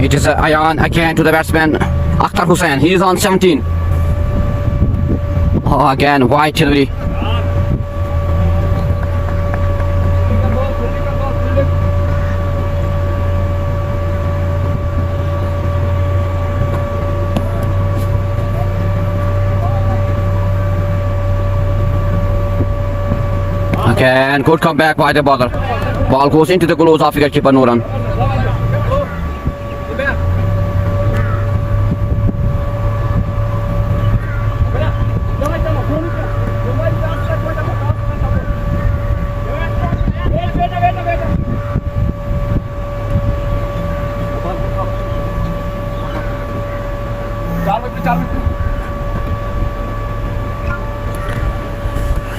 It is Ayan again to the batsman Akhtar Hussain. He is on 17. Oh, again wide delivery. Again, good comeback by the bowler. Ball goes into the gloves of wicketkeeper Noran.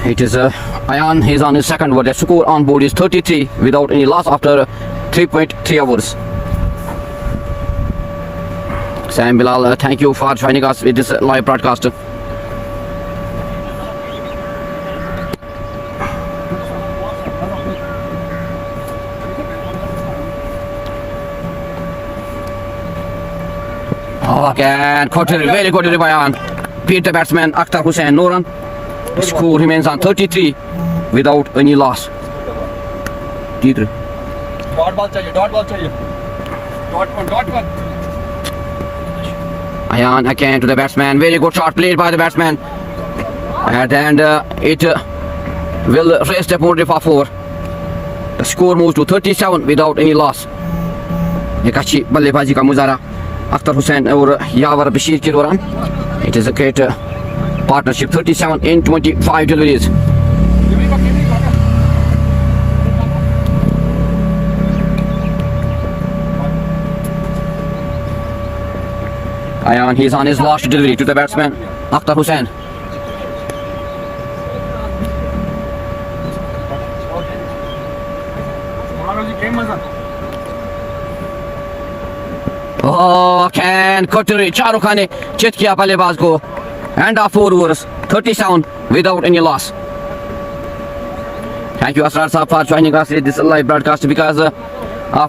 It is Ayan, he's on his second over. The score on board is 33 without any loss after 3.3 hours. Sam Bilal, thank you for joining us with this live broadcast. Oh, again, very good delivery by Ayan. Beat the batsman Akhtar Hussain Noran. The score remains on 33 without any loss. Dot ball चाहिए dot one Ayan again to the batsman. Very good shot played by the batsman. And it will raise the boundary for 4. The score moves to 37 without any loss. एक अच्छी बल्लेबाजी का मुजाहरा अख्तर हुसैन और यावर बशीर के दौरान. It is a great partnership. 37 in 25 deliveries. Ayan, he's on his last delivery to the batsman Akhtar Hussain. Oh, can Koturi Shahrukh Khan ने चित किया बल्लेबाज को. End of 4 overs, 37 without any loss. Thank you Asrar Saab for joining us in this live broadcast. Because of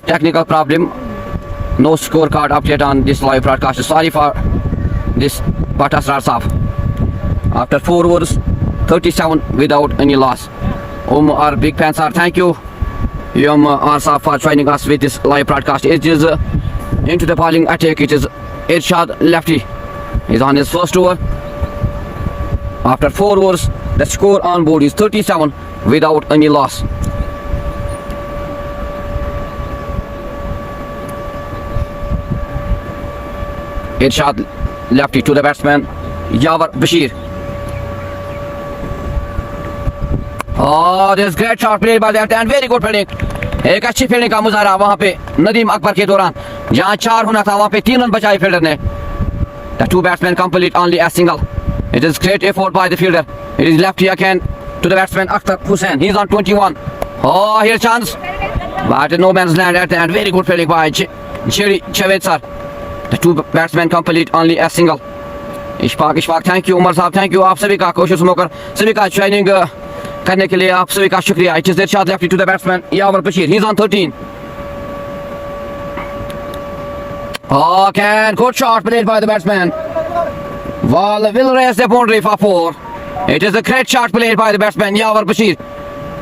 technical problem, no scorecard update on this live broadcast. Sorry for this, but Asrar Saab. After 4 overs, 37 without any loss. Our big fans are thank you Asrar Saab for joining us with this live broadcast. It is into the bowling attack. It is Irshad lefty. He's on his first over. After 4 overs, the score on board is 37 without any loss. Irshad lefty to the batsman Yavar Bashir. Oh, this great shot played by that and very good fielding. एक अच्छी fielding का मुजाहरा वहां पे नदीम अकबर के दौरान. जहां 4 होना था वहां पे 3 रन बचाए फील्डर ने. The two batsmen complete only a single. It is great effort by the fielder. It is lefty again to the batsman Akhtar Hussain. He's on 21. Oh, here's chance. But no man's land at the end. Very good fielding by Jerry Chavez. The two batsmen complete only a single. Ishfaq, thank you. Umar Saab, thank you. आप सभी का कोशिश मोकर सभी का training करने के लिए आप सभी का शुक्रिया. It is Irshad lefty to the batsman Yavar Bashir. He's on 13. Oh, good shot played by the batsman. Ball will raise the boundary for 4. It is a great shot played by the batsman Yavar Bashir.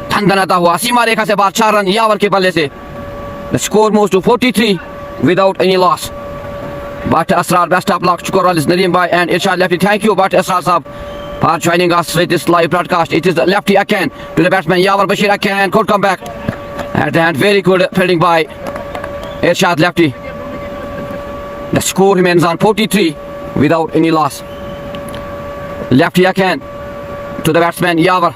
धंधनाता हुआ सीमा रेखा से बाहर 4 run यावर के बल्ले से. The score moves to 43 without any loss. But Asrar, best of luck to Coralis Nadeem Bhai and Irshad lefty. Thank you, but Asrar Saab for joining us with this live broadcast. It is the lefty again to the batsman Yavar Bashir again. Good comeback. And very good fielding by Irshad lefty. The score remains on 43 without any loss. Lefty again to the batsman Yavar.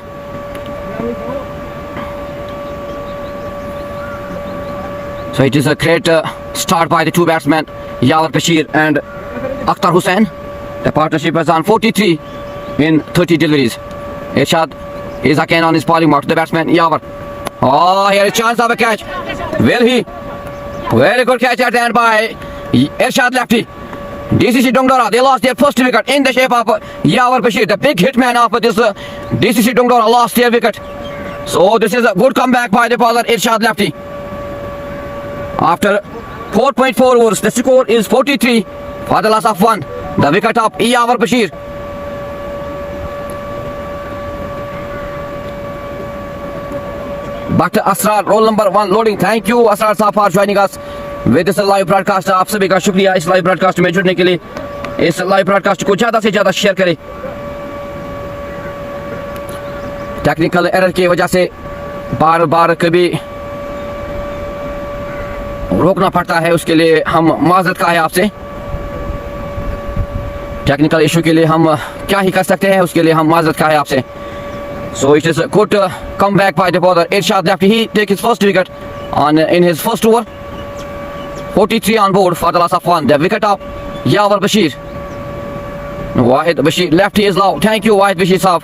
So it is a great start by the two batsmen Yavar Bashir and Akhtar Hussain. The partnership is on 43 in 30 deliveries. Irshad is again on his bowling mark to the batsman Yavar. Oh, here is chance of a catch. Will he? Very good catch at the end by Irshad lefty. DCC Dongdora, they lost their first wicket in the shape of Yavar Bashir. The big hitman of this DCC Dongdora lost their wicket. So this is a good comeback by the bowler Irshad lefty. After 4.4 overs. The score is 43 for the loss of 1. The wicket of Yawar Bashir. But Asrar, roll number 1 loading. Thank you Asrar साहब for joining us with this live broadcast. आप सभी का शुक्रिया इस live broadcast में जुड़ने के लिए. इस live broadcast को ज़्यादा से ज़्यादा शेयर करें. टेक्निकल एरर की वजह से बार बार कभी रोकना पड़ता है, उसके लिए हम माजरत का है आपसे. टेक्निकल इशू के लिए हम क्या ही कर सकते हैं, उसके लिए हम माजरत का है आपसे. So it is a good comeback by the bowler Irshad Lefty. He take his first wicket in his first over. 43 on board for the loss of 1. The wicket of Yawar Bashir. Wahid Bashir, lefty is low. Thank you Wahid Bashir साहब.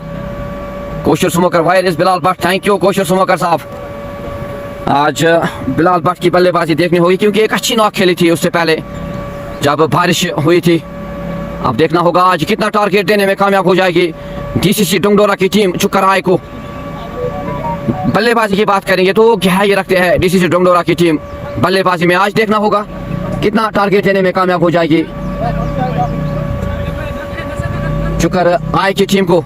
Kosher smoker, where is Bilal Bhatt? Thank you Kosher smoker साहब. आज बिलाल भट्ट की बल्लेबाजी देखनी होगी क्योंकि एक अच्छी नॉक खेली थी उससे पहले जब बारिश हुई थी. अब देखना होगा आज कितना टारगेट देने में कामयाब हो जाएगी डीसीसी डोंगडोरा की टीम. चुकराय को बल्लेबाजी की बात करेंगे तो क्या ये रखते हैं डीसीसी डोंगडोरा की टीम बल्लेबाजी में. आज देखना होगा कितना टारगेट देने में कामयाब हो जाएगी चुकराय की टीम को.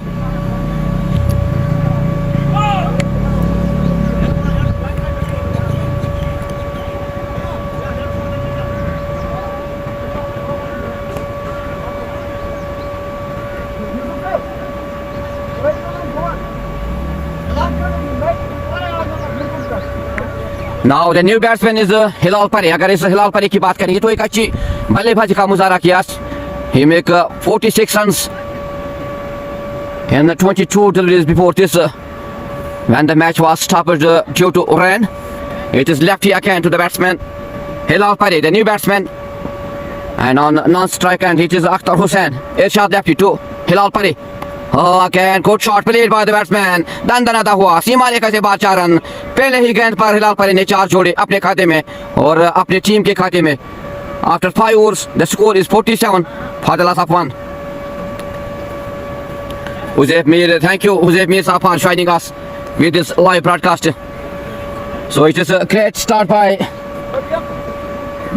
Now the new batsman is Hilal Pari. अगर इस हिलाल परी की बात करेंगे तो एक अच्छी बल्लेबाजी का मुजाहरा किया. He make 46 runs in 22 deliveries before this when the match was stopped due to rain. It is lefty again to the batsman Hilal Pari, the new batsman, and on non-strike and it is Akhtar Hussain. Irshad lefty to Hilal Pari. Oh, again good shot played by the batsman. दंदनाता हुआ सीमा रेखा से बाहर 4 run. पहले ही गेंद पर हिलाल परी ने 4 जोड़े अपने खाते में और अपनी टीम के खाते में. After 5 overs, the score is 47 for the loss of 1. Huzayf Mir, thank you Huzayf Mir साहब for joining us with this live broadcast. So it is a great start by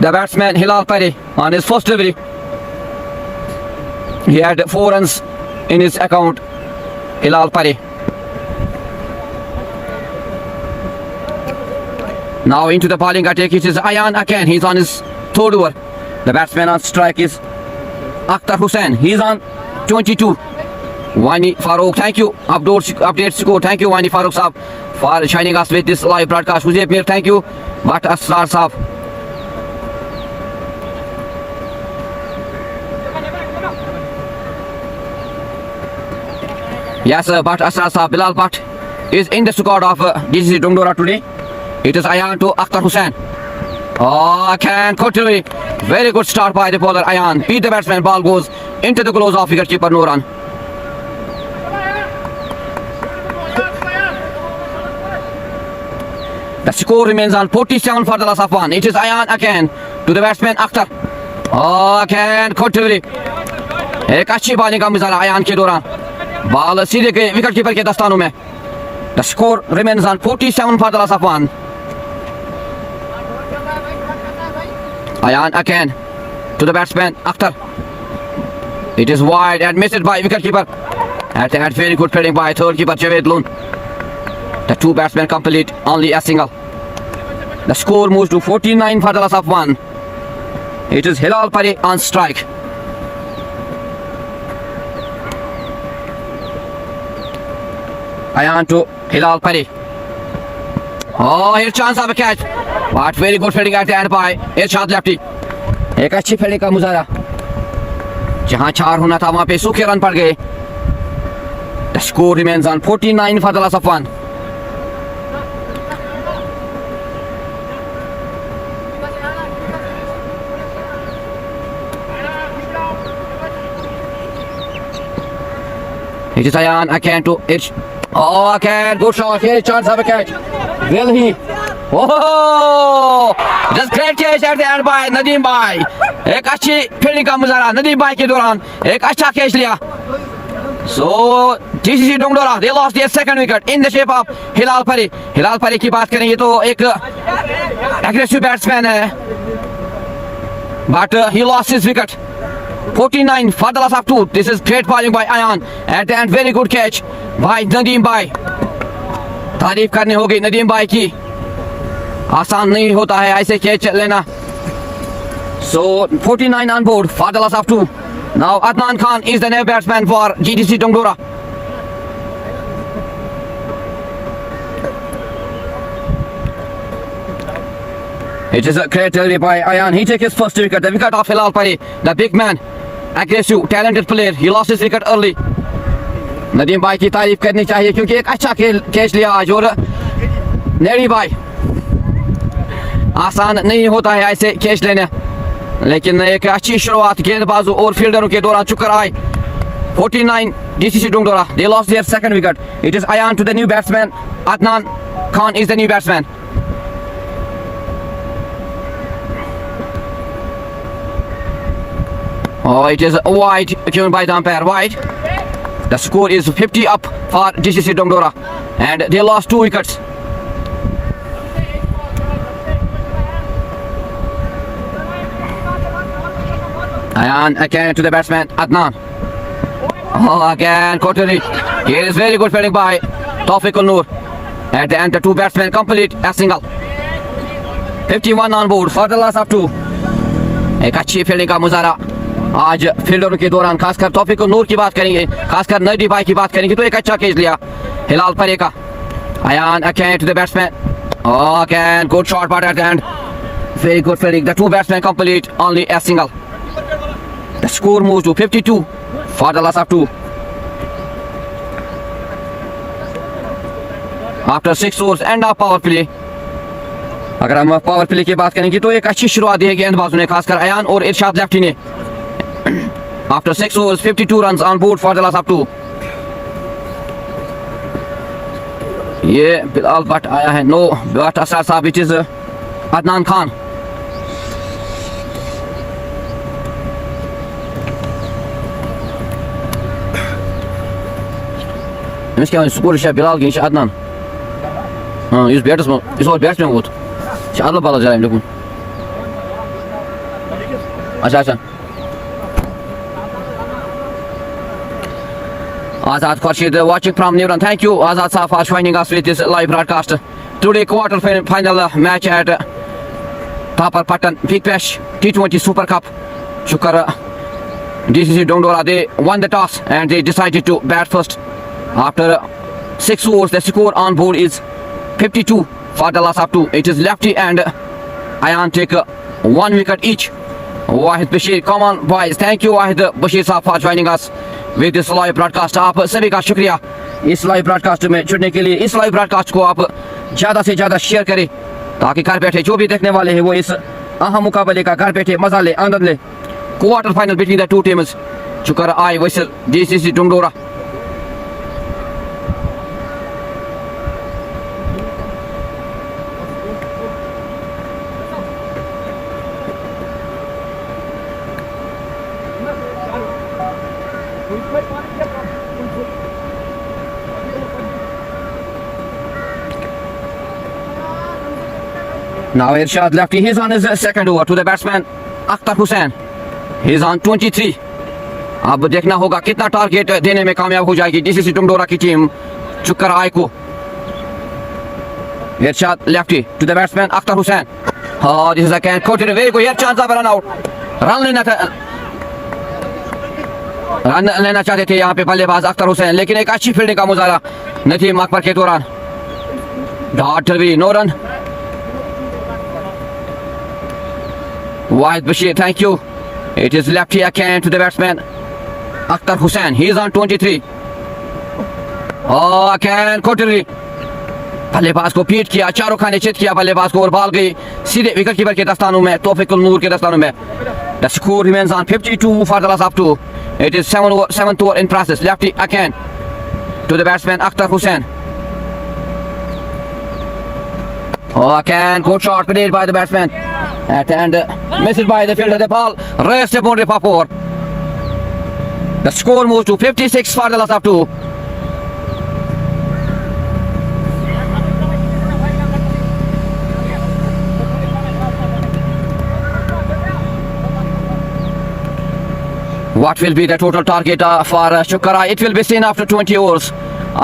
the batsman Hilal Pari on his first delivery. He had 4 runs in his account, Hilal Pari. Now into the bowling attack, it is Ayan again. He's on his 3rd over. The batsman on strike is Akhtar Hussain. He's on 22. Wani Farooq, thank you. Update score, thank you Wani Farooq saab for joining us with this live broadcast. Huzayf Mir, thank you. But Asrar saab. Yes, but Asrar saab, Bilal Bhatt is in the squad of DCC Dongdora today. It is Ayan to Akhtar Hussain. Oh, can continue. Very good start by the bowler Ayan. Beat the batsman, ball goes into the gloves of wicketkeeper no run. The score remains on 47 for the loss of 1. It is Ayan again to the batsman Akhtar. Oh, can continue. एक अच्छी bowling का मुजाहरा अयान के दौरान. Ball सीधे के wicketkeeper के दस्तानों में. The score remains on 47 for the loss of 1. Ayan again to the batsman Akhtar. It is wide and missed by wicketkeeper. At very good fielding by third keeper Javed Loon. The 2 batsmen complete only a single. The score moves to 49 for the loss of 1. It is Hilal Pari on strike. Ayan to Hilal Pari. Oh, here's chance of a catch. But very good fielding at the end by Irshad Lefty. एक अच्छी fielding का मुजाहरा. जहां 4 होना था वहां पे सूखे रन पड़ गए. The score remains on 49 for the loss of 1. It is Ayan again to it. Oh, again good shot. Here is chance of a catch. Will he? Oh, just great catch at the end by Nadeem Bhai. एक अच्छी fielding का मुजाहरा नदीम भाई के दौरान. एक अच्छा catch लिया. So DCC Dongdora, they lost their second wicket in the shape of Hilal Pari. Hilal Pari की बात करेंगे तो एक aggressive batsman है. but he lost his wicket. 49 for the loss of 2. This is great bowling by Ayan. At the end, very good catch by Nadeem Bhai. तारीफ करनी होगी नदीम भाई की, आसान नहीं होता है ऐसे कैच लेना. So 49 on board for the loss of 2. Now Adnan Khan is the new batsman for GTC Dongdora. It is a great delivery by Ayan. He takes his first wicket, the wicket of Hilal Pari, the big man, aggressive, talented player. He lost his wicket early. Nadeem भाई की तारीफ करनी चाहिए क्योंकि एक अच्छा catch लिया आज. और नेडी भाई, आसान नहीं होता है ऐसे कैच लेने, लेकिन एक अच्छी शुरुआत गेंदबाजों और फील्डरों के दौरान चुकर आए. 49 DCC Dongdora, they lost their second wicket. It is Ayan to the new batsman. Adnan Khan is the new batsman. Oh, it is wide given by the umpire, wide. The score is 50 up for GCC Dongdora and they lost 2 wickets. Ayan again to the batsman Adnan. Oh, again Kotari. Here is very good fielding by Tawfiq Noor. At the end, the 2 batsmen complete a single. 51 on board for the loss of 2. एक अच्छी fielding का मुजाहरा आज फील्डरों के दौरान, खासकर तौफीक नूर की बात करेंगे, खासकर नदी भाई की बात करेंगे तो एक अच्छा कैच लिया हिलाल परे का. Ayan again to the batsman. Oh, again good shot but at the end very good fielding. The 2 batsmen complete only a single. The score moves to 52 for the loss of 2. After 6 overs and a power play. अगर हम power play की बात करेंगे तो एक अच्छी शुरुआत दी है गेंदबाजों ने, खासकर अयान और इरशाद लेफ्टी ने. After 6 overs, 52 runs on board for the loss of 2. ये बिलाल भट्ट आया है, नो भट्ट असर साहब, इट इज अदनान खान. अमिस क्या स्कोर है बिलाल के अदनान. हाँ, इस बैट्स में इस और बैट्स में वोत अदल बदल जाए लेकिन. अच्छा Azad Khurshid watching from Newton. Thank you Azad Sir for joining us with this live broadcast. Today quarter final match at Thapar Patan Big Bash T20 Super Cup. Shukar DCC Dongdora, they won the toss and they decided to bat first. After 6 overs, the score on board is 52 for the loss of 2. It is lefty and Ayan take 1 wicket each. Wahid Bashir, come on boys. Thank you Wahid Bashir Sir for joining us with this live broadcast. आप सभी का शुक्रिया इस live broadcast में जुड़ने के लिए. इस लाइव ब्रॉडकास्ट को आप ज़्यादा से ज़्यादा शेयर करें ताकि घर बैठे जो भी देखने वाले हैं वो इस अहम मुकाबले का घर बैठे मजा ले, आनंद ले. Quarter final between the 2 teams चुकर आए वैसे DCC Dongdora. Now Irshad lefty, he's on his second over to the batsman Akhtar Hussain. He's on 23. अब देखना होगा कितना टारगेट देने में कामयाब हो जाएगी DCC Dongdora की टीम चुकर आए को. Irshad lefty to the batsman Akhtar Hussain. Oh, this is again caught in a very good here chance of run out. Run लेना चाहते थे यहाँ पे बल्लेबाज अख्तर हुसैन, लेकिन एक अच्छी फील्डिंग का मुजाहरा नदीम अकबर के दौरान. Dot delivery, no run. Wahid Bashir, thank you. It is lefty again to the batsman Akhtar Hussain. He is on 23. Oh, again Kotari. बल्लेबाज को पीट किया, चारों खाने चित किया बल्लेबाज को और बॉल गई सीधे विकेट कीपर के दस्तानों में, तौफीक नूर के दस्तानों में. The score remains on 52 for the loss of 2. It is 7th over in process. Lefty again to the batsman Akhtar Hussain. Oh, again good shot played by the batsman. And missed by the fielder. The ball raced the boundary for 4. The score moves to 56 for the loss of 2. What will be the total target for Chukarai? It will be seen after 20 overs.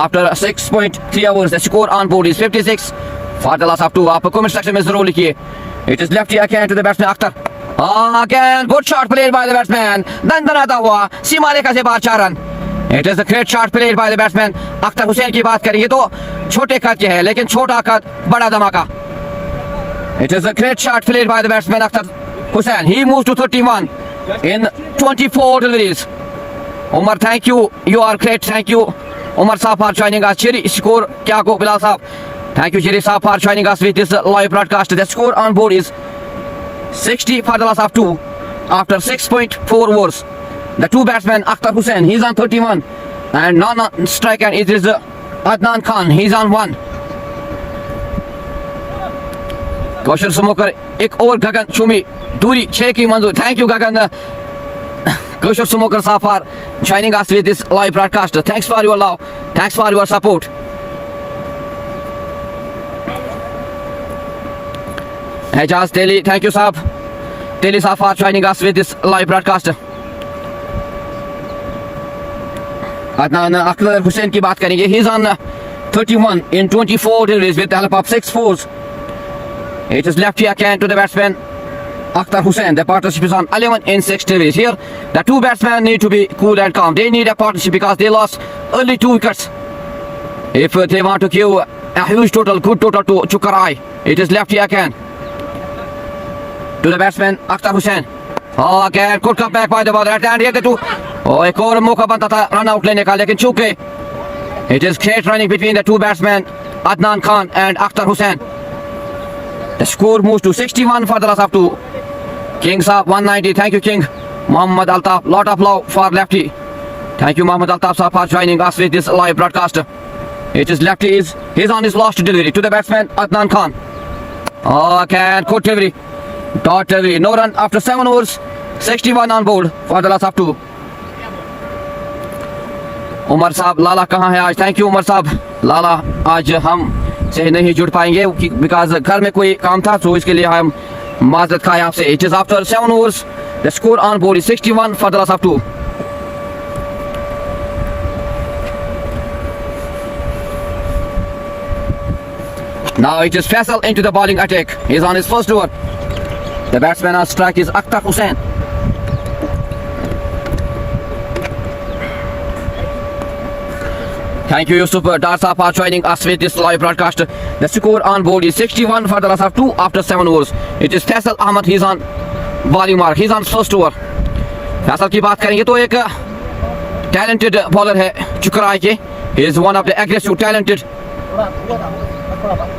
After 6.3 hours, the score on board is 56 for the loss of 2. आप comment section में जरूर लिखिए. It is lefty again to the batsman Akhtar. Again, good shot played by the batsman. दंदनाता हुआ सीमा रेखा से बाहर 4 run. It is a great shot played by the batsman. Akhtar Hussain की बात करेंगे तो छोटे कद के है, लेकिन छोटा कद बड़ा धमाका. It is a great shot played by the batsman Akhtar Hussain. He moves to 31 in 24 deliveries. Umar, thank you. You are great. Thank you, Umar Saab, for joining us. Chiri score kya ko Bilal Saab. Thank you, Chiri Saab, for joining us with this live broadcast. The score on board is 60 for the loss of 2 after 6.4 overs. The two batsmen Akhtar Hussain, he's on 31, and non-striker it is Adnan Khan, he's on 1. कौशल समोकर एक और गगन चुमी दूरी 6 की मंजूर. Thank you गगन. कौशल समोकर साहब for joining us with this live broadcast. Thanks for your love, thanks for your support. Ejaz Teli, thank you साहब. Teli साहब for joining us with this live broadcast. Adnan Akhtar Hussain की बात करेंगे. He's on 31 in 24 deliveries with the help of 6 fours. It is lefty again to the batsman Akhtar Hussain. The partnership is on 11 in 6 deliveries. Here, the two batsmen need to be cool and calm. They need a partnership because they lost early 2 wickets. If they want to give a huge total, good total to Chukarai, it is lefty again to the batsman Akhtar Hussain. Oh, again, good comeback by the bowler at the end. Here the two. Oh, एक और मौका बनता था run out लेने का, लेकिन चूके. It is great running between the two batsmen Adnan Khan and Akhtar Hussain. The score moves to 61 for the loss of 2. King Saab 190. Thank you, King. Mohammad Altaf, lot of love for lefty. Thank you, Mohammad Altaf Saab, for joining us with this live broadcast. It is lefty. He's on his last delivery to the batsman Adnan Khan. Oh, again, good delivery. Dot delivery. No run after 7 overs. 61 on board for the loss of 2. Umar साहब, लाला कहाँ है आज? Thank you Umar साहब. लाला आज हम से नहीं जुड़ पाएंगे बिकॉज घर में कोई काम था, तो इसके लिए हम माजरत खाए आपसे. It is after 7 overs. The score on board is 61 for the loss of 2. Now it is Faisal into the bowling attack. He is on his first over. The batsman on strike is Akhtar Hussain. Thank you, Yusuf Darsa, for joining us with this live broadcast. The score on board is 61 for the loss of 2 after 7 overs. It is Faisal Ahmed. He's on bowling mark. He's on first over. Faisal की बात करेंगे तो एक talented bowler है चुकराई के. He is one of the aggressive, talented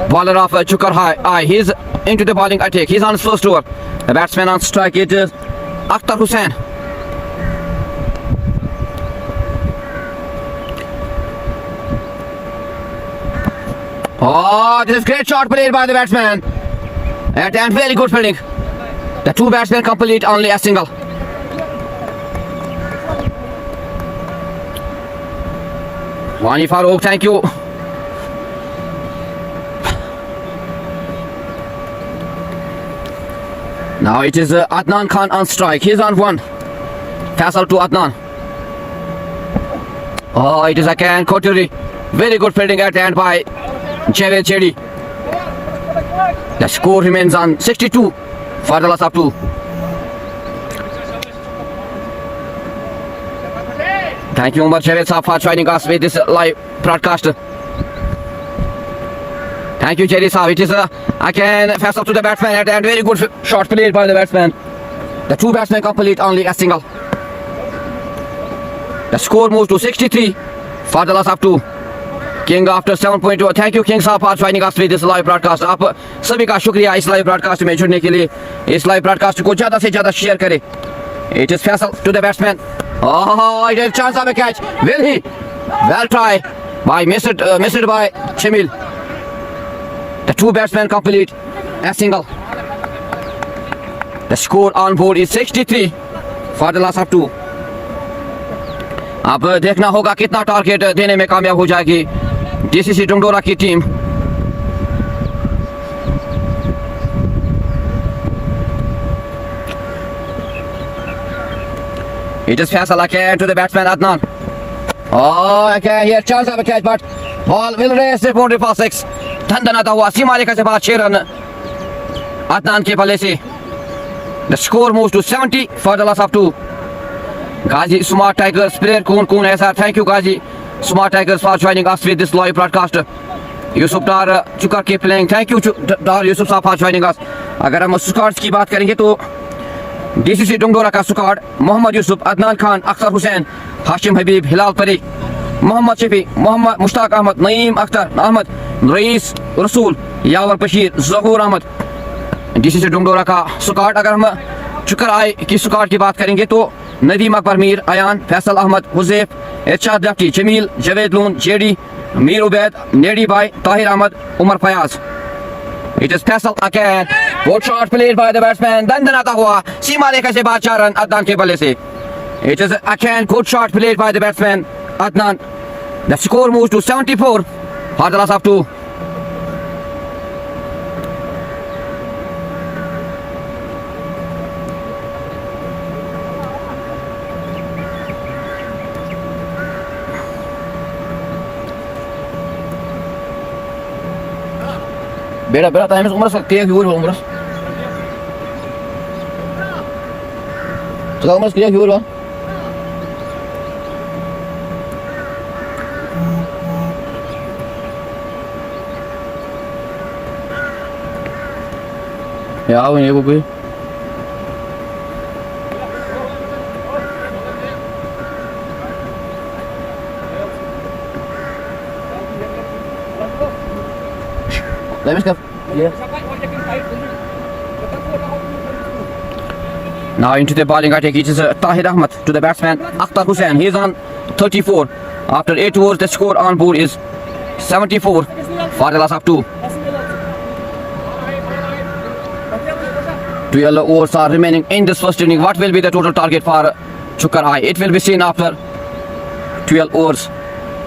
bowler of Chukarai. He is into the bowling attack. He's on first over. The batsman on strike it is Akhtar Hussain. Oh, this is great shot played by the batsman. And very good fielding. The two batsmen complete only a single. Wani Farooq, thank you. Now it is Adnan Khan on strike. He's on 1. Faisal to Adnan. Oh, it is again Koturi. Very good fielding at the end by Javed Chedi. The score remains on 62 for the loss of 2. Thank you, Umar Javed Saab, for joining us with this live broadcast. Thank you, Jerry Saab. It is again Faisal to the batsman at the end. Very good shot played by the batsman. The two batsmen complete only a single. The score moves to 63 for the loss of 2. King after 7.2. Thank you, King Saab, for joining us with this live broadcast. आप सभी का शुक्रिया इस live broadcast में जुड़ने के लिए. इस लाइव ब्रॉडकास्ट को ज़्यादा से ज़्यादा शेयर करें. It is Faisal to the batsman. Oh, it is a chance of a catch. Will he? Well try by missed by Chemil. The two batsmen complete a single. The score on board is 63 for the loss of 2. अब देखना होगा कितना target देने में कामयाब हो जाएगी DCC dandora की team. It is Faisal again to the batsman Adnan. Oh, again here chance of a catch, but ball will raise the boundary for 6. धंधनाता हुआ सीमा रेखा से बाहर 6 रन अदनान के बल्ले से. The score moves to 70 for the loss of 2. Ghazi Smart Tigers player Kun ऐसा. Thank you Ghazi Smart Tigers for joining us with this live broadcast. Yusuf डार चुका के प्लेइंग. थैंक यू डार यूसुफ साहब फॉर जॉइनिंग अस. अगर हम squads की बात करेंगे तो डीसीसी डोंगडोरा का स्क्वाड मोहम्मद यूसुफ, अदनान खान, अख्तर हुसैन, हाशिम हबीब, हिलाल परी, मोहम्मद शफी, मोहम्मद मुश्ताक अहमद, नईम अख्तर अहमद, रईस रसूल, यावर बशीर, जहूर अहमद. डीसीसी डोंगडोरा का स्क्वाड. अगर हम चुकर आए की स्क्वाड की बात करेंगे तो नदीम अकबर मीर, अयान, फैसल अहमद, हुजैफ, इरशाद जफ्ती, जमील, जवेद लून, जेडी, मीर उबैद, नेडी भाई, Tahir Ahmad, Umar Fayaz. It is Faisal again. Good shot played by the batsman. दंदनाता हुआ सीमा रेखा से बाहर 4 रन अदनान के बल्ले से. It is again good shot played by the batsman Adnan. The score moves to 74 for the loss of 2. बेड़ा टाइम से उम्र सकती है क्यों उम्र तो उम्र किया क्यों यार ये कोई Now into the bowling attack, it is Tahir Ahmad to the batsman Akhtar Hussain. He is on 34. After 8 overs, the score on board is 74 for the loss of 2. 12 overs are remaining in this first inning. What will be the total target for Chukarai? It will be seen after 12 overs.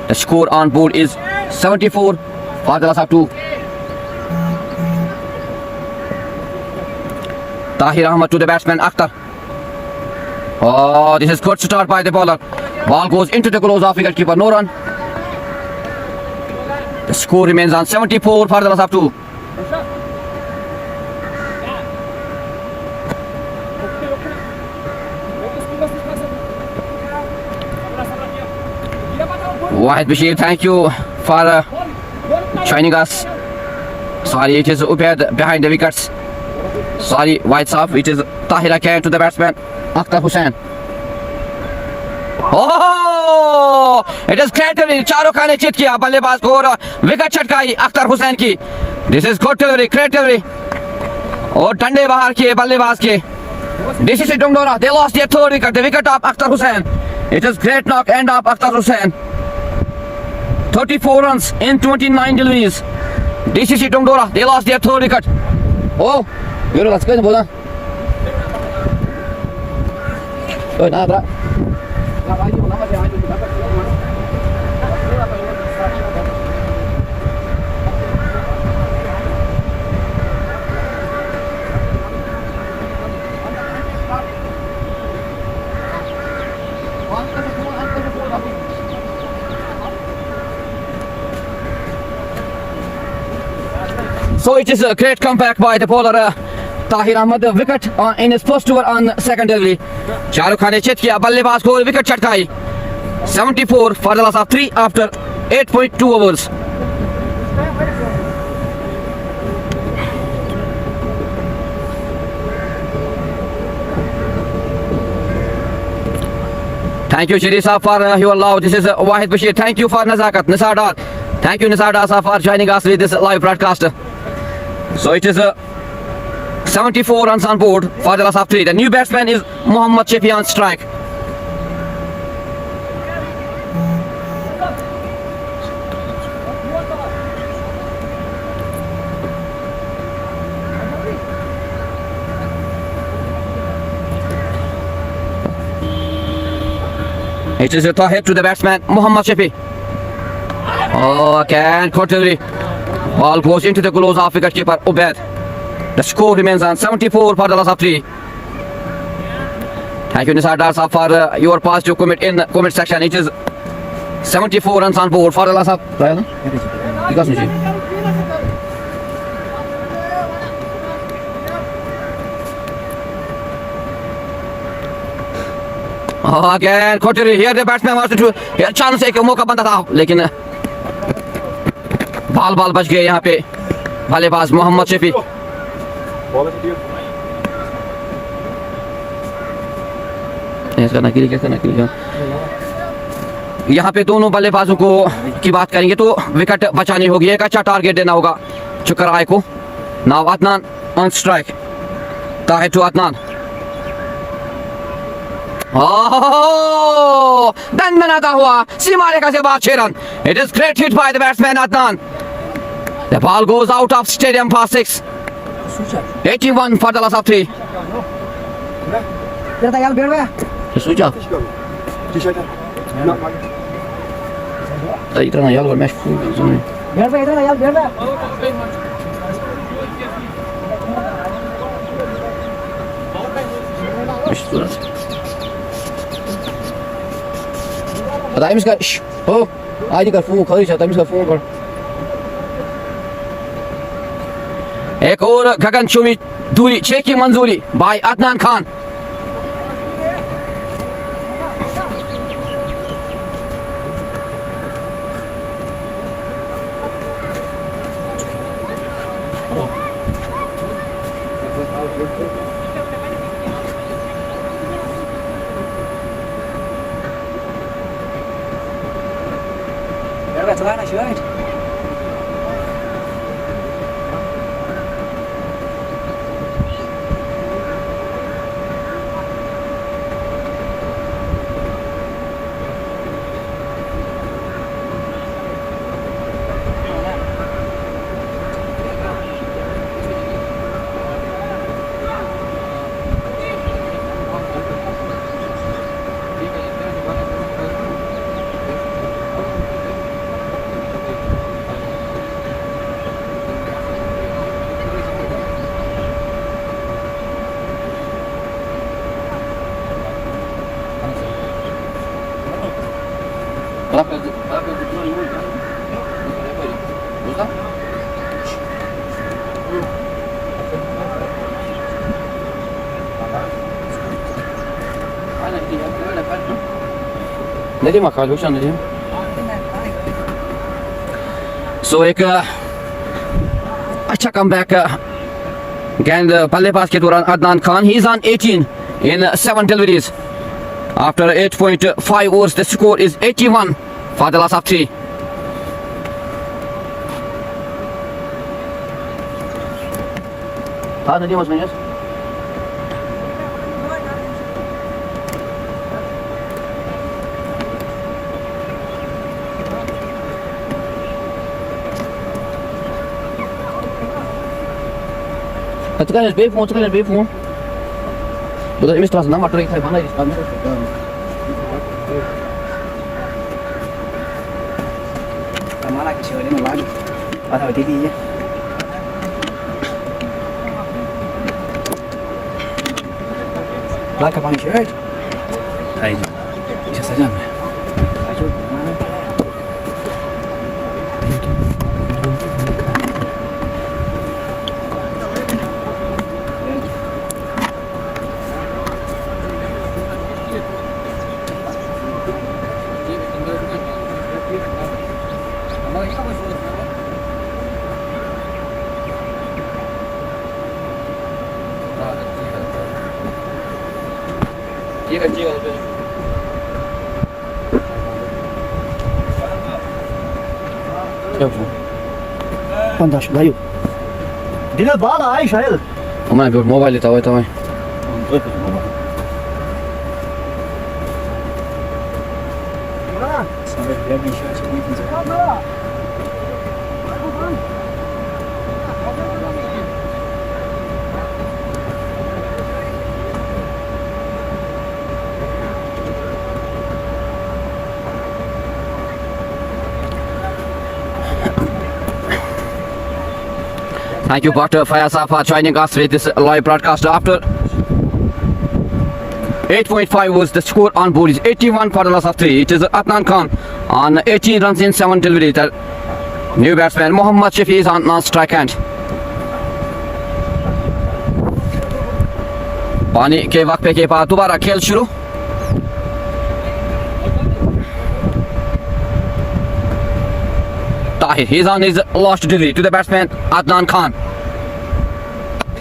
The score on board is 74 for the loss of 2. Tahir Ahmad to the batsman Akhtar. Oh, this is good start by the bowler. Ball goes into the close of wicketkeeper, no run. The score remains on 74 for the loss of 2. Wahid Bashir, thank you for joining us. Sorry, it is Ubaid behind the wickets. Sorry, White Soft. It is Tahir again to the batsman Akhtar Hussain. Oh! It is great. चारों खाने चित किया बल्लेबाज को और wicket छटकाई Akhtar Hussain की. This is good delivery, great delivery. और डंडे बाहर किए बल्लेबाज के. DCC Dongdora, they lost their third wicket, the wicket of Akhtar Hussain. It is great knock end of Akhtar Hussain. 34 runs in 29 deliveries. DCC Dongdora, they lost their third wicket. Oh! Yürü lan sıkıntı buradan. Öyle ne bırak. So it is a great comeback by the bowler Tahir Ahmad. Wicket in his first over on second delivery. Shahrukh Khan ने चित किया बल्लेबाज को wicket छटकाई. 74 for the loss of 3 after 8.2 overs. Thank you Shiri Saab for your love. This is Wahid Bashir. Thank you for Nazakat, Nisar Dar. Thank you Nisar Dar for joining us with this live broadcast. So it is 74 runs on board for the loss of 3. The new batsman is Mohammad Shafi on strike. It is a throw hit to the batsman Mohammad Shafi. Oh, again, quarterly. Ball goes into the gloves of wicketkeeper Ubaid. The score remains on 74 for the loss of 3. Thank you, Nisar Dar Sahab, for your positive comment in the comment section. It is 74 runs on board for Allah Sahab. Right, no? Because Nishi. Again, Kotiri, here the batsman wants to here chance एक मौका बनता था लेकिन बाल बच गए यहाँ पे बल्लेबाज मोहम्मद शफी. यहाँ पे दोनों बल्लेबाजों को की बात करेंगे तो विकेट बचानी होगी, एक अच्छा टारगेट देना होगा चुकर आए को. Now Adnan on strike. Tahir to Adnan. दंदनाता हुआ सीमा रेखा से बाहर 6 रन. It is great hit by the batsman Adnan. The ball goes out of stadium past 6. 81 for the loss of 3. Switch off. इतना यार और मैच सुन. पता है इसका हो आज का फोन खरीद चाहता है इसका फोन कर. एक और गगनचुंबी दूरी 6 की मंजूरी बाय अदनान खान. चलाना शिवाय. नहीं मा खाली वुचन नहीं. सो एक अच्छा कमबैक गेंद बल्लेबाज के दौरान Adnan Khan. He is on 18 in 7 deliveries after 8.5 overs. The score is 81 for the loss of 3. هذا دي مسمينيس. Tekan es beef, tekan es beef. Betul ini setelah senam atau kita mana di sana? Mana kisah ini lagi? Ada di sini. Like apa ni shirt? Ayo, bisa saja. Ayo, mana? Fantastisch, daí. Dina bala, aí, Shael. Vamos ver o mobile tá aí também. Thank you, Dr. Fayaz, for joining us with this live broadcast after 8.5 was the score on board is 81 for the loss of 3. It is Adnan Khan on 18 runs in 7 deliveries. The new batsman Mohammad Shafi is on non-strike hand. पानी के वक्फे के बाद दोबारा खेल शुरू. Tahir, he's on his lost delivery to the batsman Adnan Khan.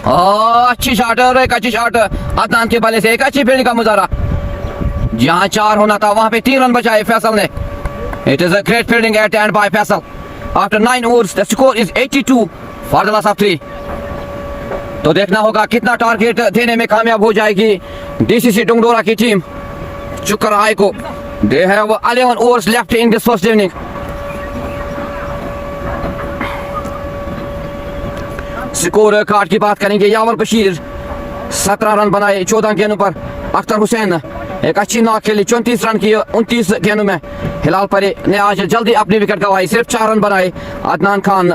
अच्छी shot है, एक अच्छी शॉट अदनान के बल्ले से, एक अच्छी फील्डिंग का मुजाहरा. जहां 4 होना था वहां पे 3 रन बचाए फैसल ने. It is a great fielding at the end by Faisal. After 9 overs, the score is 82 for the loss of 3. तो देखना होगा कितना टारगेट देने में कामयाब हो जाएगी डीसीसी डुंगडोरा की टीम चुकर आए को. They have 11 overs left in this first inning. Score card की बात करेंगे. यावर बशीर 17 रन बनाए 14 गेंदों पर. अख्तर हुसैन एक अच्छी नॉक खेली 34 रन की 29 गेंदों में. हिलाल परे ने आज जल्दी अपनी विकेट गंवाई, सिर्फ 4 रन बनाए. अदनान खान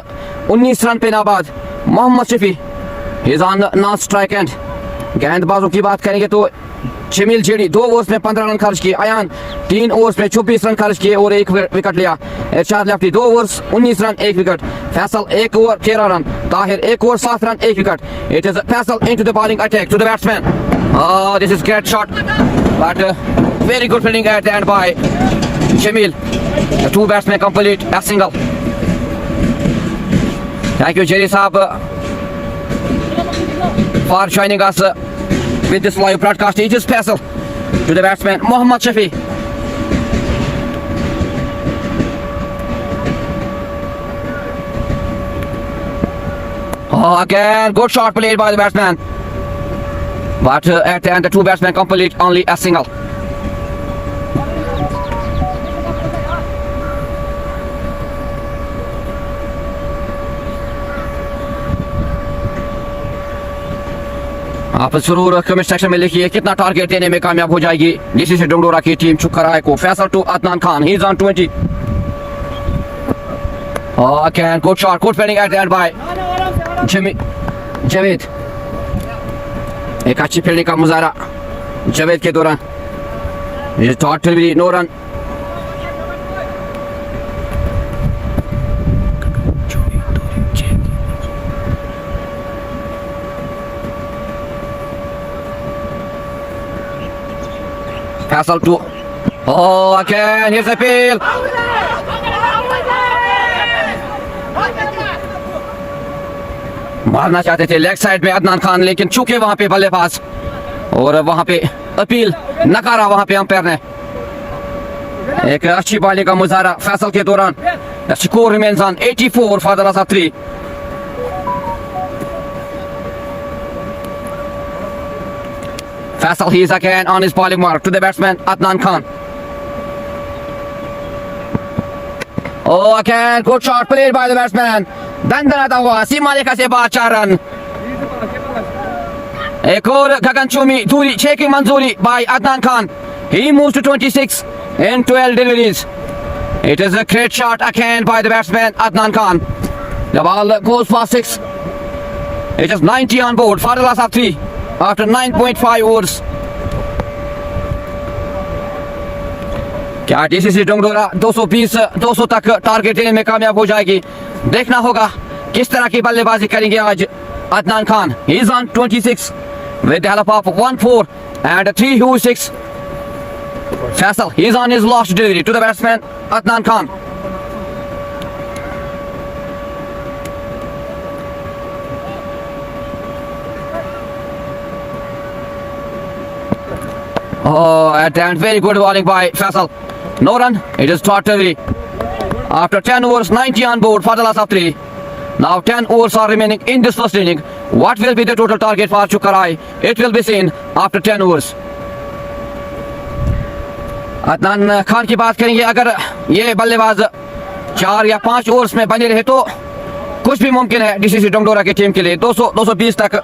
19 रन पे नाबाद. Mohammad Shafi is on non strike end. गेंदबाजों की बात करेंगे तो जमील जेडी 2 ओवर्स में 15 रन खर्च किए. अयान 3 ओवर्स में 24 रन खर्च किए और 1 विकेट लिया. Irshad lefty 2 overs 19 run 1 wicket. Faisal 1 over 13 run. Tahir 1 over 7 run 1 wicket. It is Faisal into the bowling attack to the batsman. This is great shot but very good fielding at the end by Jameel. The 2 batsmen complete a single. Thank you Jerry Saab for joining us with this live broadcast. It is Faisal to the batsman Mohammad Shafi. Again good shot played by the batsman, but at the end the 2 batsmen complete only a single. आप जरूर comment section में लिखिए कितना target देने में कामयाब हो जाएगी डीसीसी डुंगडोरा की टीम चुकर आए को. Faisal to Adnan Khan, he is on 20. Again good shot, good fielding at the end by Javed. एक अच्छी फील्डिंग का मुजाहरा जावेद के दौरान. ये shot delivery 9 run. Faisal to again here's a field. मारना चाहते थे लेग साइड में अदनान खान, लेकिन चूके वहां पे बल्लेबाज और वहां पे अपील नकारा वहां पे अंपायर ने. एक अच्छी बॉलिंग का मुजाहरा फैसल के दौरान. The score remains on 84 for the loss of 3. Faisal, he is again on his bowling mark to the batsman Adnan Khan. Again good shot played by the batsman. दंदनाता हुआ सीमा रेखा से बाहर 4 रन. एक और गगनचुंबी दूरी 6 की मंजूरी by Adnan Khan. He moves to 26 in 12 deliveries. It is a great shot again by the batsman Adnan Khan. The ball goes for 6. It is 90 on board for the loss of 3 after 9.5 overs. क्या DCC डुंगडोरा 220-200 तक target देने में कामयाब हो जाएगी? देखना होगा किस तरह की बल्लेबाजी करेंगे आज Adnan Khan. He is on 26 with the help of 1-4 and 3-6. Faisal, he is on his last delivery to the batsman Adnan Khan. And very good bowling by Faisal. No run, it is short delivery. After 10 overs, 90 on board for the loss of 3. Now 10 overs are remaining in this first inning. What will be the total target for Chukarai? It will be seen after 10 overs. Adnan Khan की बात करेंगे, अगर ये बल्लेबाज 4 या 5 overs में बने रहे तो कुछ भी मुमकिन है डीसीसी डुंगडोरा की टीम के लिए. 200-220 तक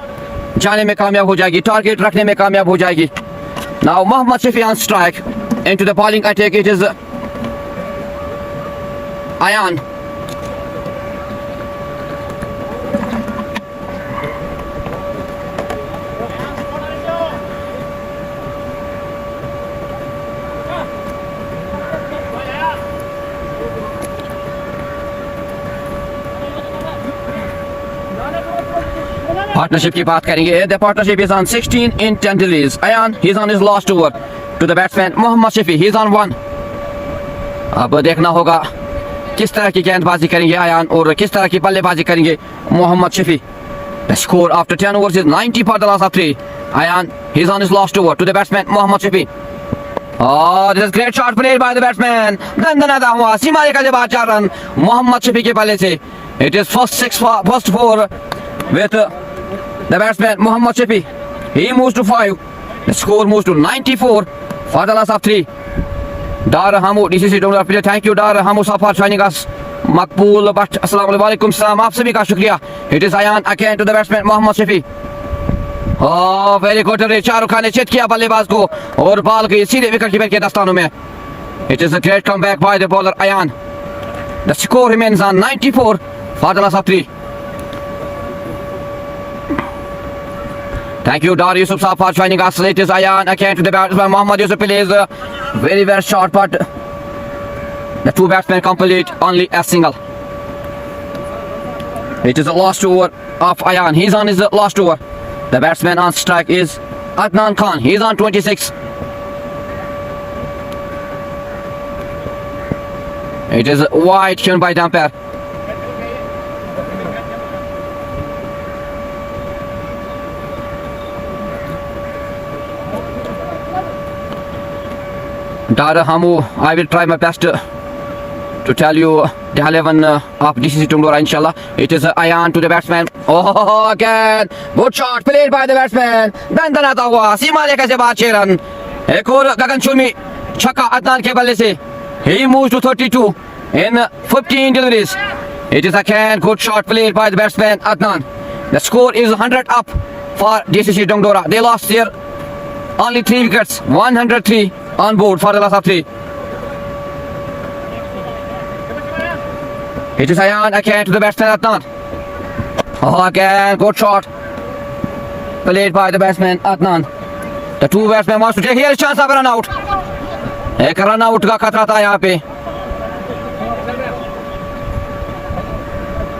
जाने में कामयाब हो जाएगी, टारगेट रखने में कामयाब हो जाएगी. Now Mohammad Shafi on strike. Into the bowling attack it is Ayan. Partnership की बात करेंगे. The partnership is on 16 in 10 delays. Ayan, he's on his last over. To the batsman Mohammad Shafi, he's on 1. अब देखना होगा किस तरह की गेंदबाजी करेंगे अयान और किस तरह की बल्लेबाजी करेंगे Mohammad Shafi. The score after 10 overs is 90 for the loss of 3. Ayan, he's on his last over. To the batsman Mohammad Shafi. Oh, this is great shot played by the batsman. दंदनाता हुआ सीमा रेखा से बाहर 4 रन मोहम्मद शफी के बल्ले से. It is first four with the batsman Mohammad Shafi. He moves to 5. The score moves to 94 for the loss of 3. Dar Hamu, DCC Donor player. Thank you, Dar Hamu, for joining us. Makbul Bhatt, Assalamu alaikum salam. आप सभी का शुक्रिया. It is Ayan again to the batsman Mohammad Shafi. Oh, very good. Shahrukh Khan ने check किया बल्लेबाज को और ball गई सीधे विकेट कीपर के दस्तानों में. It is a great comeback by the bowler Ayan. The score remains on 94 for the loss of 3. Thank you, Dar Yusuf Saab, for joining us. It is Ayan again to the batsman Mohammad Yusuf plays very well shot, but the two batsmen complete only a single. It is the last over of Ayan. He's on his last over. The batsman on strike is Adnan Khan. He's on 26. It is wide shown by the umpire. Dara Hamu, I will try my best to tell you the 11 of DCC Tungdora, inshallah. It is Ayan to the batsman. Oh, again. Good shot played by the batsman. दंदनाता हुआ सीमा रेखा से बाहर 6 run. एक और गगनचुंबी छक्का अदनान के बल्ले से. He moves to 32 in 15 deliveries. It is again good shot played by the batsman Adnan. The score is 100 up for DCC Tungdora. They lost their only 3 wickets. 103 on board for the loss of 3. It is Ayan again to the batsman Adnan. Oh, again good shot played by the batsman Adnan. The two batsmen wants to take here chance of run out. एक run out का खतरा था यहाँ पे.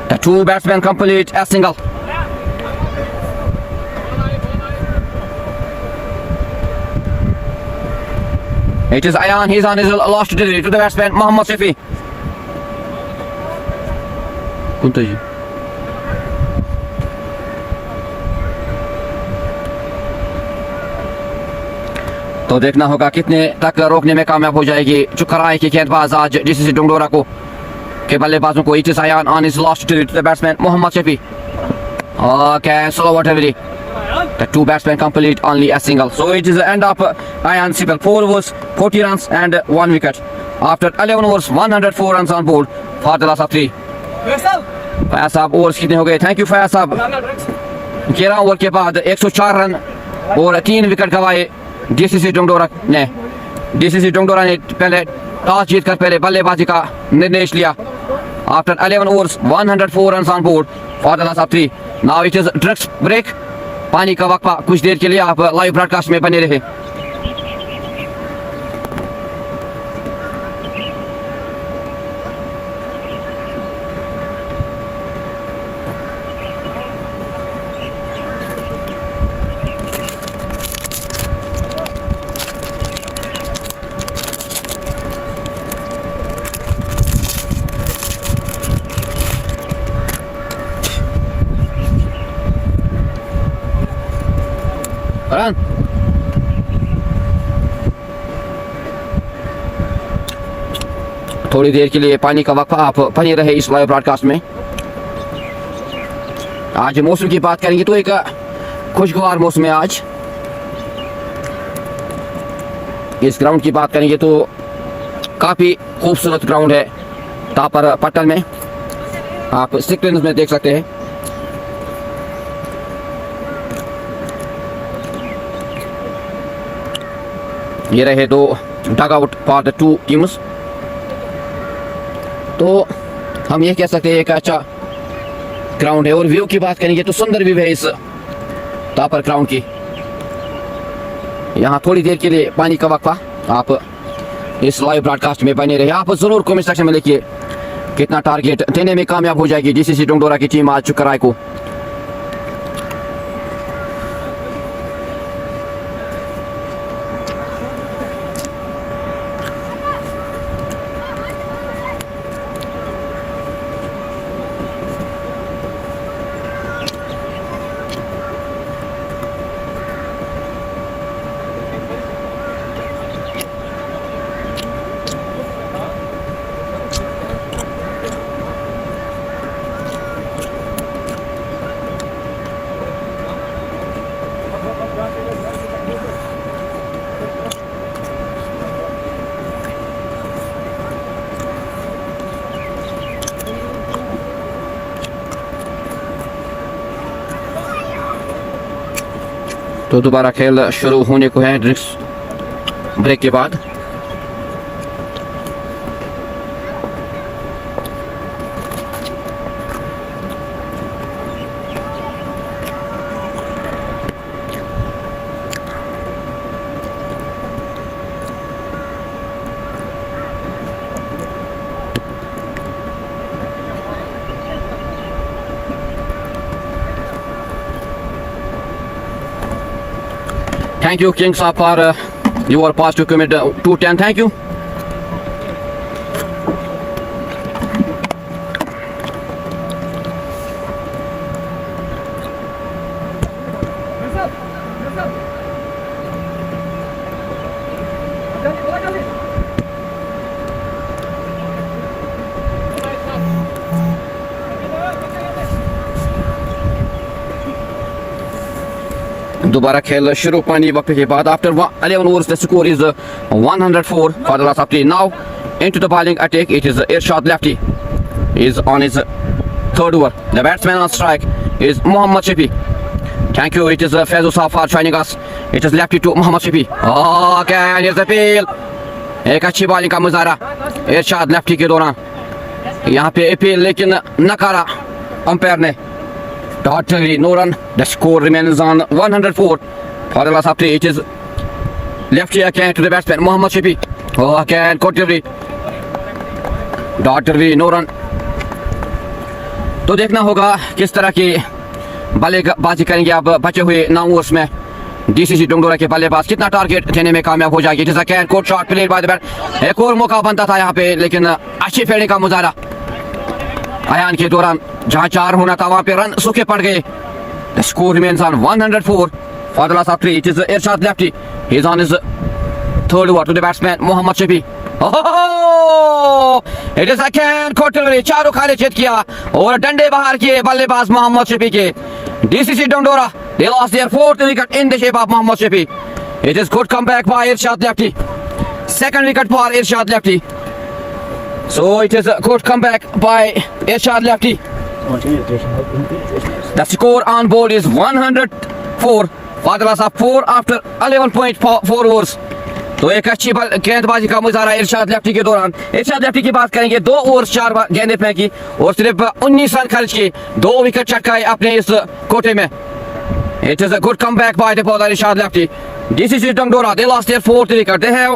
The two batsmen complete a single. It is Ayan. He's on his last delivery to the batsman Mohammad Shafi. Kuntaji. तो देखना होगा कितने तक रोकने में कामयाब हो जाएगी चुकराए की गेंदबाज आज डीसीसी डोंगडोरा को के बल्लेबाजों को. It is Ayan on his last delivery to the batsman Mohammad Shafi. Okay, slow out heavily. The two batsmen complete only a single. So it is the end of Ayan Sibel. 4 overs, 40 runs and 1 wicket. After 11 overs, 104 runs on board for the loss of 3. Fayaz साहब overs कितने हो गए? Thank you Fayaz साहब. 11 over के बाद 104 run और 3 wicket गंवाए DCC डोंगडोरा ने. डीसीसी डोंगडोरा ने पहले टॉस जीतकर पहले बल्लेबाजी का निर्णय लिया. After 11 overs, 104 runs on board for the loss of 3. Now it is drinks break. पानी का वक्फा कुछ देर के लिए आप लाइव ब्रॉडकास्ट में बने रहे. रन थोड़ी देर के लिए पानी का वक्फा आप बने रहे इस लाइव ब्रॉडकास्ट में. आज मौसम की बात करेंगे तो एक खुशगवार मौसम है आज. इस ग्राउंड की बात करेंगे तो काफ़ी खूबसूरत ग्राउंड है तापर पट्टन में. आप स्क्रीन में देख सकते हैं. ये रहे दो dugout for the two teams. तो हम ये कह सकते हैं एक अच्छा ग्राउंड है. और व्यू की बात करेंगे तो सुंदर व्यू है इस तापर ग्राउंड की. यहाँ थोड़ी देर के लिए पानी का वक्फा आप इस लाइव ब्रॉडकास्ट में बने रहे. आप जरूर कमेंट सेक्शन में लिखिए कितना टारगेट देने में कामयाब हो जाएगी डीसीसी डोंगडोरा की टीम आज चुकराय को. तो दोबारा खेल शुरू होने को है ड्रिंक्स ब्रेक के बाद। Thank you, King Saab, for your positive comment. 210. Thank you. दोबारा खेल शुरू पानी वक्त के बाद after 11 overs the score is 104 for the last of 3. Now into the bowling attack, it is Irshad Lefty is on his third over. The batsman on strike is Mohammad Shafi. Thank you, it is Faizu Saab for joining us. It is Lefty to Mohammad Shafi. Okay, here's the field. एक अच्छी bowling का मुजाहरा इरशाद lefty के दौरान, यहाँ पे appeal लेकिन नकारा अंपायर ने। Dot delivery, no run. The score remains on 104 for the last of 3. It is lefty again to the batsman Mohammad Shafi. Again, caught delivery. Dot delivery, no run. तो देखना होगा किस तरह की बल्लेबाजी करेंगे अब बचे हुए 9 ओवर्स में डीसीसी डोंगडोरा के बल्लेबाज, कितना टारगेट देने में कामयाब हो जाएगी। It is a can coat shot played by the bat. एक और मौका बनता था यहाँ पे, लेकिन अच्छी फील्डिंग का मुजाहरा अयान के दौरान, जहां 4 होना था वहां पे रन सूखे पड़ गए। The score remains on 104 for the last of 3. It is Irshad lefty, he is on his third over to the batsman Mohammad Shafi. It is again caught delivery, चारों खाने चेत किया और डंडे बाहर किए बल्लेबाज मोहम्मद शफी के। DCC Dongdora they lost their 4th wicket in the shape of Mohammad Shafi. It is good comeback by Irshad Lefty. Second wicket for Irshad Lefty. So it is a good comeback by Irshad Lefty. The score on board is 104 for the loss of 4 after 11.4 overs. तो एक अच्छी गेंदबाजी का मुजाहरा इरशाद lefty के दौरान। इरशाद lefty की बात करेंगे, 2 ओवर 4 गेंदें फेंकी और सिर्फ 19 रन खर्च किए, 2 विकेट चटकाए अपने इस कोटे में। It is a good comeback by the bowler Irshad Lefty. DCC Dongdora, they lost their 4th wicket. They have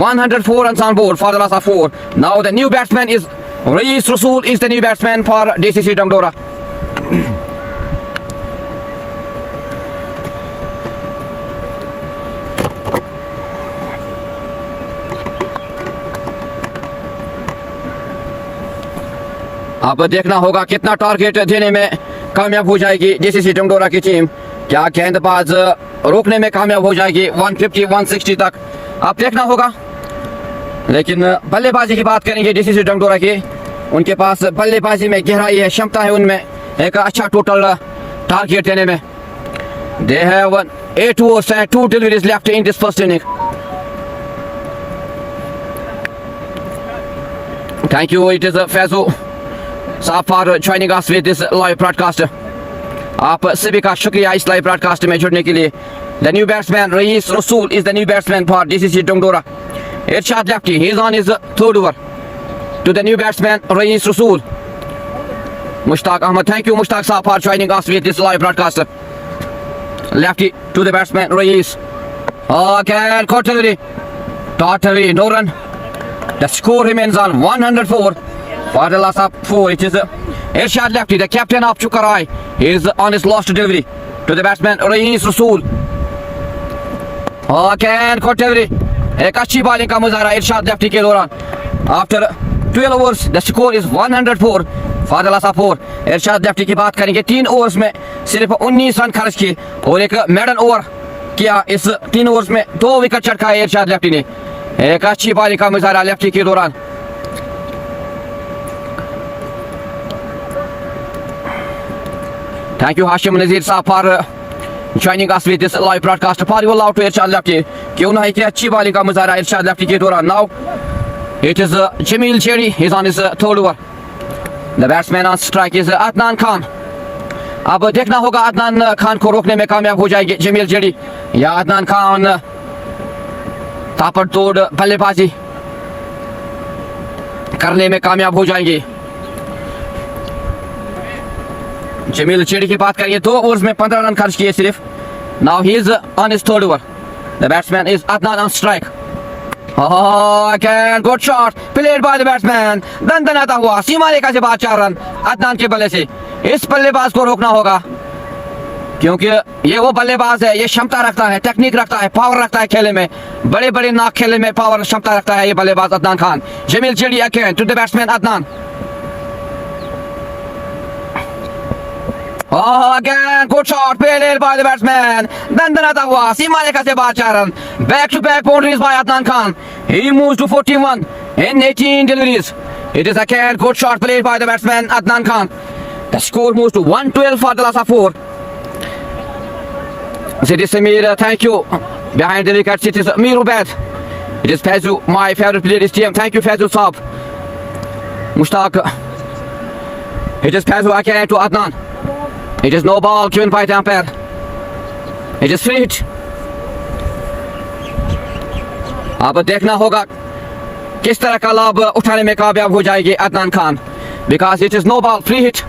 104 runs on board for the loss of 4. Now the new batsman is Reis Rasool is the new batsman for DCC Dongdora. अब देखना होगा कितना target देने में कामयाब हो जाएगी DCC डोंगडोरा की टीम। क्या गेंदबाज रोकने में कामयाब हो जाएगी 150 160 तक, अब देखना होगा। लेकिन बल्लेबाजी की बात करेंगे डीसीसी डोंगडोरा की, उनके पास बल्लेबाजी में गहराई है, क्षमता है उनमें एक अच्छा टोटल टारगेट देने में। They have 8 overs and 2 deliveries left in this first inning. Thank you, it is Faizu Saab for joining us with this live broadcast. आप सभी का शुक्रिया इस लाइव ब्रॉडकास्ट में जुड़ने के लिए। The new batsman Reis Rasool is the new batsman for DCC Dongdora. Irshad Lefty, he is on his 3rd over to the new batsman Reis Rasool. Mushtaq Ahmed, thank you Mushtaq Saab for joining us with this live broadcast. Lefty to the batsman Reis. Again, Cottery, Tottery, no run. The score remains on 104 for the last of 4. It is Irshad Lefty, the captain of Chukarai, is on his last delivery to the batsman Reis Rasool. Again, Cottery, एक अच्छी bowling का मुजाहरा इरशाद lefty के दौरान। After 12 overs, the score is 104 for the last of 4. Irshad lefty की बात करेंगे, 3 overs में सिर्फ 19 रन खर्च किए और एक मेडन ओवर किया। इस 3 ओवर्स में 2 विकेट चटकाए इरशाद लेफ्टी ने। एक अच्छी बॉलिंग का मुजाहरा लेफ्टी के दौरान। Thank you Hashim Nazir Saab for joining us with this live broadcast. For you allowed to Irshad Lefty, क्यों ना कि अच्छी बॉलिंग का मुजाहरा इरशाद लेफ्टी के दौरान। Now it is Jamil Cherry, he's on his 3rd over. The batsman on strike is Adnan Khan. अब देखना होगा अदनान खान को रोकने में कामयाब हो जाएगी जमील जेडी या अदनान खान ताबड़तोड़ बल्लेबाजी करने में कामयाब हो जाएंगे। जमील जेडी की बात करिए 2 ओवर्स में 15 रन खर्च किए सिर्फ। Now he is on his third over. The batsman is Adnan on strike. Again, good shot played by the batsman. दंदनाता हुआ सीमा रेखा से बाहर 4 रन अदनान के बल्ले से। इस बल्लेबाज को रोकना होगा क्योंकि ये वो बल्लेबाज है, ये क्षमता रखता है, टेक्निक रखता है, पावर रखता है खेले में, बड़े बड़े नाक खेले में पावर क्षमता रखता है ये बल्लेबाज अदनान खान। जमील जेडी again to the batsman Adnan. Again, good shot played by the batsman. दंदनाता हुआ सीमा रेखा से बाहर 4 रन। Back to back boundaries by Adnan Khan. He moves to 41 in 18 deliveries. It is again good shot played by the batsman Adnan Khan. The score moves to 112 for the last of 4. It is Samir, thank you. Behind the wickets it is Amir Ubaid. It is Faizu, my favorite player is TM. Thank you Faizu Saab. Mushtaq. It is Faizu again to Adnan. It is no ball given by the umpire. It is free hit. अब देखना होगा किस तरह का लाभ उठाने में कामयाब हो जाएगी Adnan Khan because it is no ball free hit.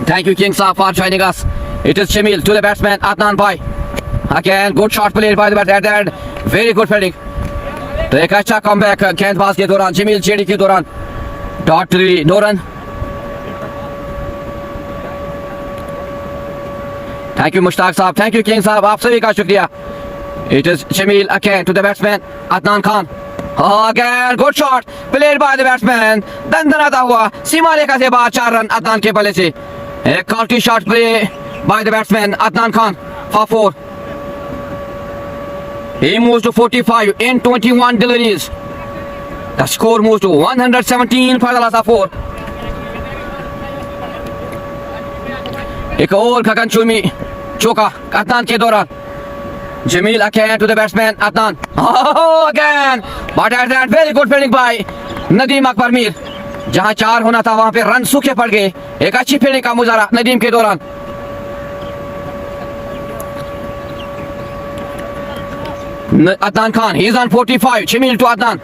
Thank you King Saab for joining us. It is Jamil to the batsman Adnan Bhai. Again good shot played by the batsman. Very good fielding. तो एक अच्छा comeback गेंदबाज के दौरान Jameel JD के दौरान dot no run. Thank you Mushtaq साहब, thank you king साहब, आप सभी का शुक्रिया। It is Jameel again to the batsman Adnan Khan. Again good shot played by the batsman. दंदनाता हुआ सीमा रेखा से बाहर 4 रन अदनान के बल्ले से। एक quality shot play by the batsman Adnan Khan for 4। He moves to 45 in 21 deliveries. The score moves to 117 for the last of 4. एक और गगनचुंबी चौका अदनान के दौरान। Jameel again to the batsman Adnan. Again but at that very good fielding by Nadeem Akbar Mir. जहां 4 होना था वहां पे रन सूखे पड़ गए। एक अच्छी फील्डिंग का मुजाहरा नदीम के दौरान। Adnan Khan, he is on 45. Jamil to Adnan.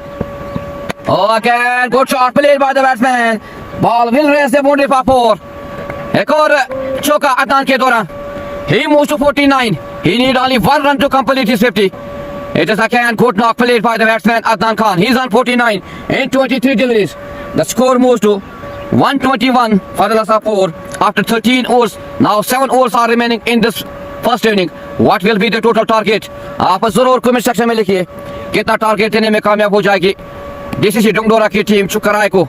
Again, good shot played by the batsman. Ball will raise the boundary for 4. एक और चौका अदनान के दौरान। He moves to 49. He need only 1 run to complete his 50. It is again good knock played by the batsman Adnan Khan. He is on 49 in 23 deliveries. The score moves to 121 for the last of 4 after 13 overs. Now 7 overs are remaining in this first inning. What will be the total target? आप जरूर comment section में लिखिए कितना target देने में कामयाब हो जाएगी डीसीसी डंगडोरा की टीम चुकराय को।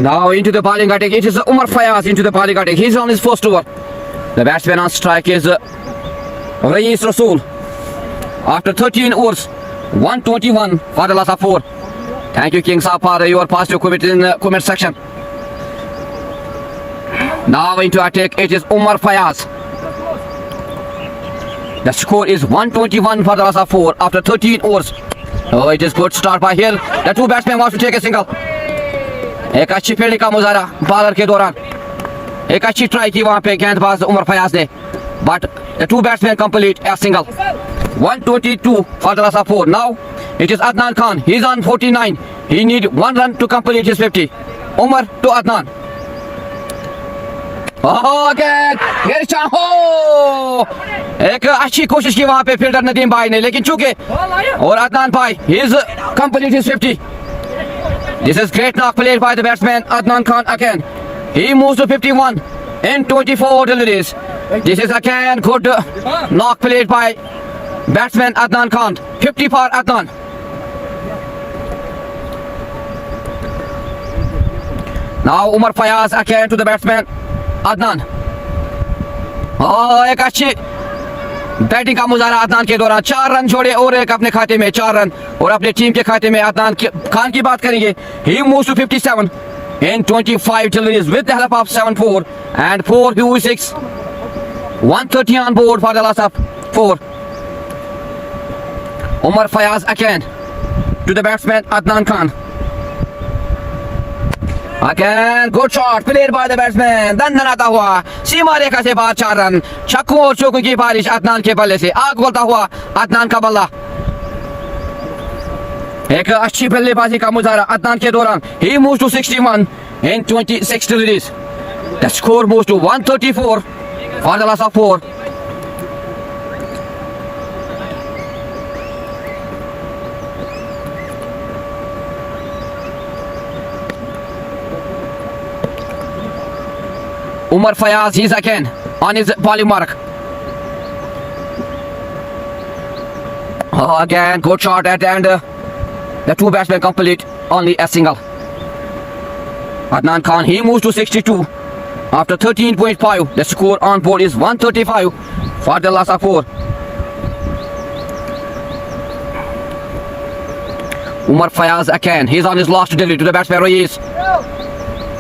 Now into the bowling attack. It is Umar Fayaz into the bowling attack. He's on his first over. The batsman on strike is Rais Rasool. After 13 overs, 121 for the last of 4. Thank you King Saab for your positive comment in the comment section. Now into attack. It is Umar Fayaz. The score is 121 for the last of 4 after 13 overs. Oh, it is good start by Hill. The 2 batsmen wants to take a single. एक अच्छी fielding का मुजाहरा bowler के दौरान। एक अच्छी try की वहां पे गेंदबाज उमर फयाज ने but the 2 batsman complete a single. 122 for the loss of 4। Now it is Adnan Khan. He is on 49। He need 1 run to complete his 50। Umar to Adnan. एक अच्छी कोशिश की वहां पे फील्डर नदीम भाई ने लेकिन चूके और अदनान भाई he is complete his 50। This is great knock played by the batsman Adnan Khan again. He moves to 51 in 24 deliveries. This is again good knock played by batsman Adnan Khan. 50 for Adnan. Now Umar Fayaz again to the batsman Adnan. एक अच्छी batting का मुजाहरा अदनान के दौरान 4 run छोड़े और एक अपने खाते में 4 रन और अपने टीम के खाते में अदनान खान की बात करेंगे. He moves to 57 in 25 deliveries with the help of 7-4 and 4 6. 130 on board for the loss of 4. Umar Fayaz again to the batsman Adnan Khan. Again, good shot played by the batsman. दंडन आता हुआ सीमा रेखा से बाहर 4 run. छक्कों और चौकों की बारिश अदनान के बल्ले से आग बोलता हुआ अदनान का बल्ला. एक अच्छी बल्लेबाजी का मुजाहरा अदनान के दौरान. He moves to 61 in 26 deliveries. The score moves to 134 for the loss of 4. Umar Fayaz, he's again on his bowling mark. Again, good shot at the end. The two batsmen complete only a single. Adnan Khan, he moves to 62 after 13.5. The score on board is 135 for the loss of 4. Umar Fayaz again, he's on his last delivery to the batsman Rayes.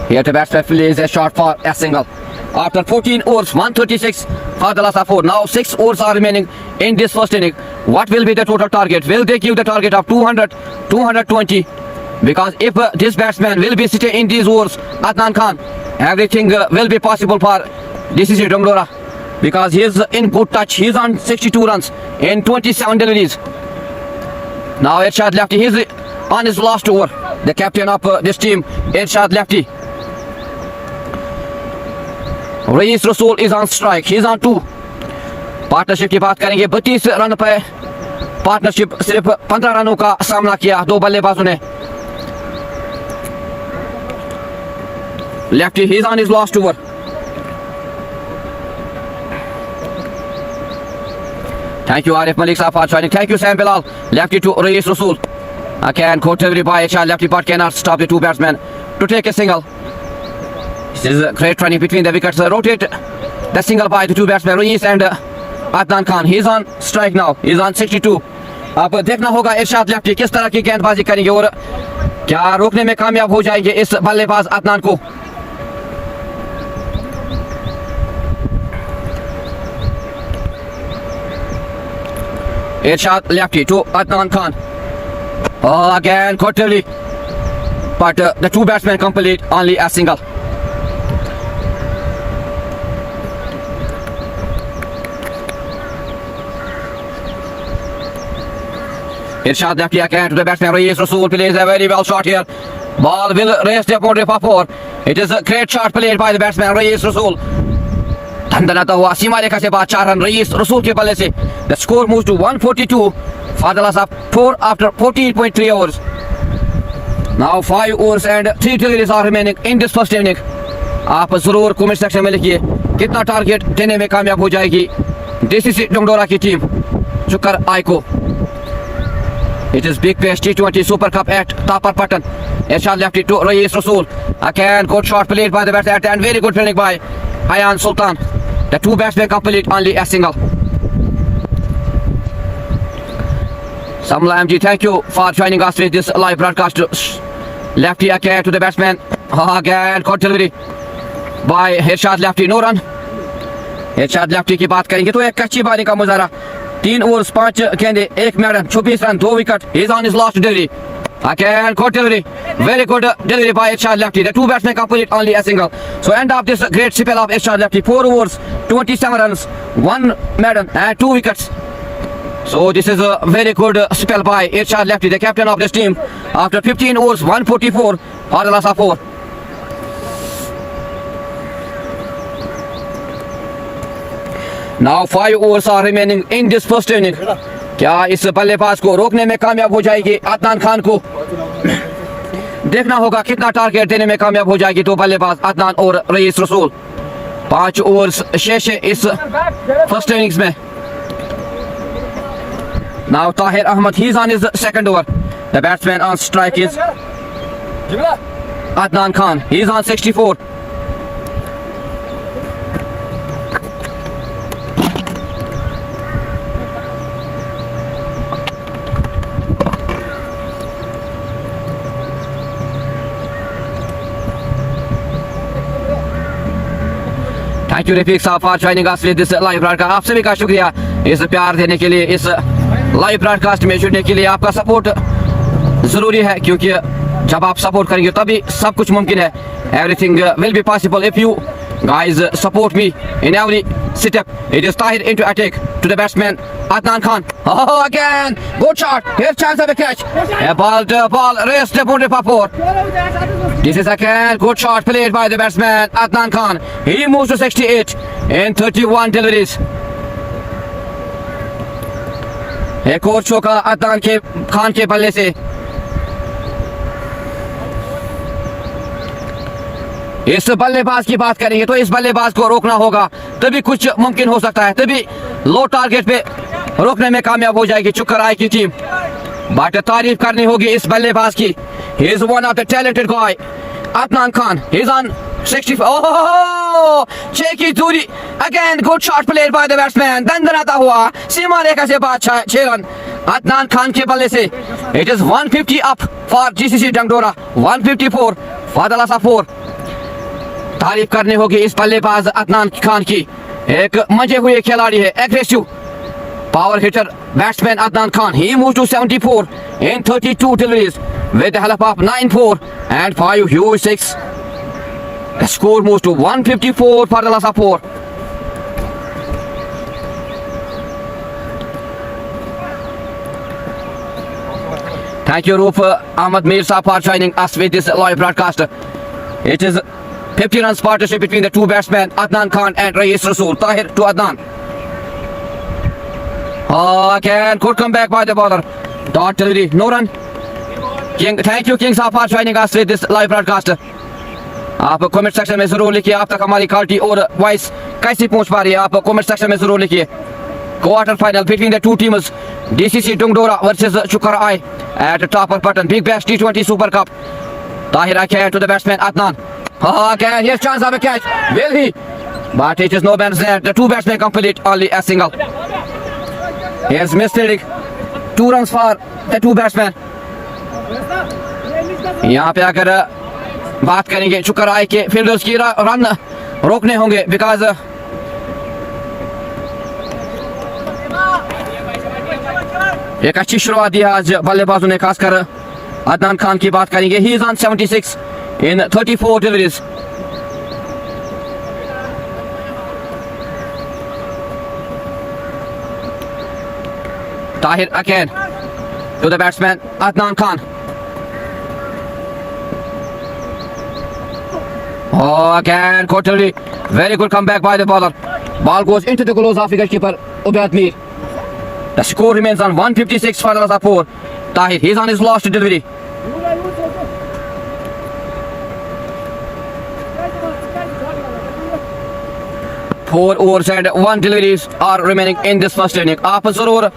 Here the batsman plays a shot for a single. After 14 overs, 136 for the loss of 4. Now 6 overs are remaining in this first inning. What will be the total target? Will they give the target of 200, 220? Because if this batsman will be sitting in these overs, Adnan Khan, everything will be possible for DCC Dongdora. Because he is in good touch. He is on 62 runs in 27 deliveries. Now Irshad Lefty, he is on his last over. The captain of this team, Irshad Lefty. Rice रसूल is on strike. He is on 2. Partnership की बात करेंगे. 32 run पे partnership सिर्फ 15 रनों का सामना किया 2 बल्लेबाजों ने. Lefty, he is on his last over. Thank you Arif Malik साहब for joining. Thank you Sam Bilal. Lefty to Raees Rasool. Again, good delivery by Irshad Lefty, but cannot stop the two batsmen to take a single. This is a great running between the wickets. Rotate the single by the two batsmen, Rayes and Adnan Khan. He is on strike now. He is on 62. अब देखना होगा इरशाद lefty किस तरह की गेंदबाजी करेंगे और क्या रोकने में कामयाब हो जाएंगे इस बल्लेबाज अदनान को. इरशाद lefty to Adnan Khan. Again, good delivery, but the two batsmen complete only a single. Irshad Lefty again to the batsman Rayes Rasool plays a very well shot here. Ball will race the boundary for 4. It is a great shot played by the batsman Rayes Rasool. धंधनाता हुआ सीमा रेखा से बाद 4 run rice रसूल के बल्ले से. The score moves to 142 for the loss of 4 after 14.3 overs. Now 5 overs and 3 deliveries are remaining in this first inning. आप जरूर कमेंट सेक्शन में लिखिए कितना टारगेट देने में कामयाब हो जाएगी डीसीसी डोंगडोरा की टीम शुक्र आई को. It is Big Bash T20 Super Cup at Tapar Patan. Irshad Lefty to Rayes Rasool. Again, good shot played by the batsman and very good fielding by Ayan Sultan. The two batsmen complete only a single. Samla MG, thank you for joining us with this live broadcast. Lefty again to the batsman. Again, good delivery by Irshad Lefty. No run. Irshad Lefty की बात करेंगे तो एक अच्छी बारी का मुजाहरा. 3 overs 5 गेंदे 1 मैडन 24 run 2 wicket. He is on his last delivery. Again, good delivery. Very good delivery by Irshad Lefty. The two batsmen complete only a single. So end of this great spell of Irshad Lefty. 4 overs, 27 runs, 1 madden and 2 wickets. So this is a very good spell by Irshad Lefty, the captain of this team. After 15 overs, 144 for the loss of 4. Now 5 overs are remaining in this first inning. क्या इस बल्लेबाज को रोकने में कामयाब हो जाएगी अदनान खान को. देखना होगा कितना टारगेट देने में कामयाब हो जाएगी तो बल्लेबाज अदनान और रईस रसूल. 5 ओवर्स शेष है इस फर्स्ट इनिंग्स में. Now Tahir Ahmed, he's on his second over. The batsman on strike is Jimla. Adnan Khan. He's on 64. Thank you Rafiq साहब for joining us with this live broadcast. आप सभी का शुक्रिया इस प्यार देने के लिए, इस लाइव ब्रॉडकास्ट में जुड़ने के लिए। आपका सपोर्ट ज़रूरी है क्योंकि जब आप सपोर्ट करेंगे तभी सब कुछ मुमकिन है। Everything will be possible if you guys support me in every step. It is Tahir into attack to the batsman Adnan Khan. Oh, again good shot. Here's chance of a catch. A ball raced the boundary for four. This is again good shot played by the batsman Adnan Khan. He moves to 68 in 31 deliveries. एक और चौका अदनान खान के बल्ले से। इस बल्लेबाज की बात करेंगे तो इस बल्लेबाज को रोकना होगा, तभी कुछ मुमकिन हो सकता है, तभी लो टारगेट पे रोकने में कामयाब हो जाएगी चुक्कर आए की टीम। बट तारीफ करनी होगी इस बल्लेबाज की। He is one of the talented guy Adnan Khan. He is on 65। Oh, 6 की दूरी। Again good shot played by the batsman. दंदनाता हुआ सीमा रेखा से बाद 6 रन अदनान खान के बल्ले से। It is 150 up for GCC Dangdora, 154 for the लासा 4। तारीफ करनी होगी इस बल्लेबाज अदनान खान की। एक मजे हुए खिलाड़ी है, aggressive power hitter batsman Adnan Khan. He moves to 74 in 32 deliveries with the help of 9-4 and 5 huge 6. The score moves to 154 for the last 4. Thank you, Roof Ahmed Mirza, for joining us with this live broadcast. It is 50 runs partnership between the two batsmen Adnan Khan and Rais Rasool. Tahir to Adnan. Oh, again good comeback by the bowler. Dot delivery, no run. Thank you King साहब for joining us with this live broadcast. आप comment section में जरूर लिखिए आप तक हमारी quality और voice कैसी पहुंच पा रही है। आप कमेंट सेक्शन में जरूर लिखिए। Quarter final between the two teams DCC Dungdora versus Chukar Ai at Topper Patan Big Bash T20 Super Cup. Tahir again to the batsman Adnan. Oh, again here's chance of a catch. Will he? But it is no man's land. The two batsmen complete only a single. Here's misfielding. 2 runs for the two batsmen. यहाँ पे अगर बात करेंगे चुकर आए के fielders की run रोकने होंगे बिकॉज एक अच्छी शुरुआत दी आज बल्लेबाजों ने, खासकर अदनान खान की बात करेंगे। ही is on 76 in 34 deliveries. Tahir again to the batsman Adnan Khan. Oh, again totally very good comeback by the bowler. Ball goes into the gloves of wicketkeeper Ubaid Mir. The score remains on 156 for the last 4. Tahir, he's on his last delivery. Four overs and 1 deliveries are remaining in this first inning. आप जरूर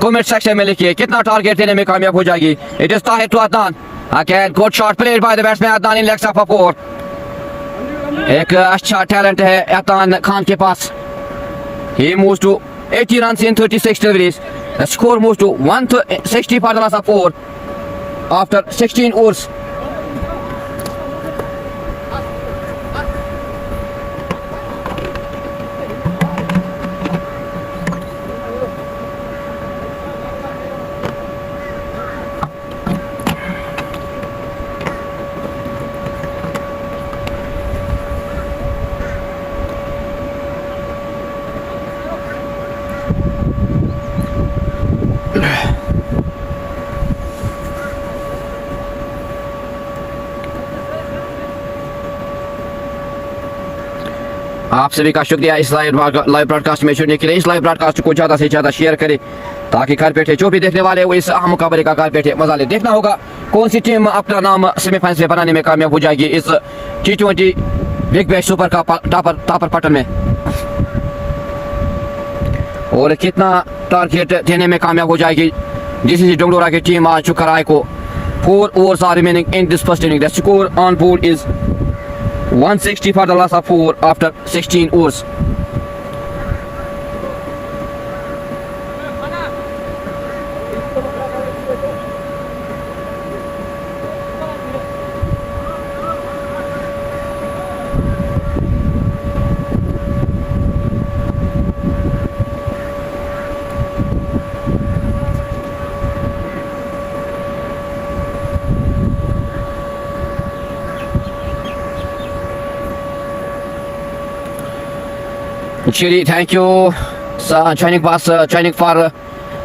comment section में लिखिए कितना target देने में कामयाब हो जाएगी। It is Tahir to Adnan. Again good shot played by the batsman Adnan in leg side for 4. एक अच्छा टैलेंट है अदनान खान के पास। He moves to 80 runs in 36 deliveries. The score moves to 160 for the last 4 after 16 overs. आप सभी का शुक्रिया इस live broadcast में जुड़ने के लिए। इस लाइव ब्रॉडकास्ट को ज़्यादा से ज़्यादा शेयर करें ताकि घर बैठे जो भी देखने वाले वो इस अहम मुकाबले का घर बैठे मजा ले। देखना होगा कौन सी टीम अपना नाम सेमीफाइनल में बनाने में कामयाब हो जाएगी इस T20 big bash super cup टापर पटन में। और कितना टारगेट देने में कामयाब हो जाएगी डीसीसी डोंगलोरा की टीम आज चुकराई को 4 overs are remaining in this first inning. The score on board is 160 for the loss of 4 after 16 overs. Chiri, thank you, sir, joining us, joining for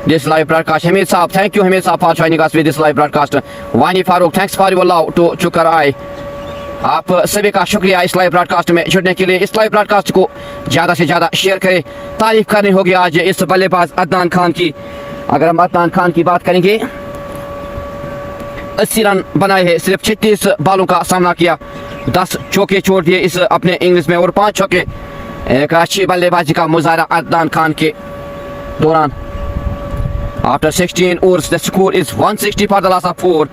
this live broadcast. Hamid Saab, thank you, Hamid Saab, for joining us with this live broadcast. Wani Farooq, thanks for your love to Chukarai. आप सभी का शुक्रिया इस live broadcast में जुड़ने के लिए। इस लाइव ब्रॉडकास्ट को ज़्यादा से ज़्यादा शेयर करें। तारीफ करनी होगी आज इस बल्लेबाज अदनान खान की। अगर हम अदनान खान की बात करेंगे, 80 रन बनाए हैं, सिर्फ 36 बालों का सामना किया, 10 चौके छोड़ दिए इस अपने इंग्लिश में और 5 छक्के। एक अच्छी बल्लेबाजी का मुजाहरा अदनान खान के दौरान। After 16 overs, the score is 160 for the loss of 4.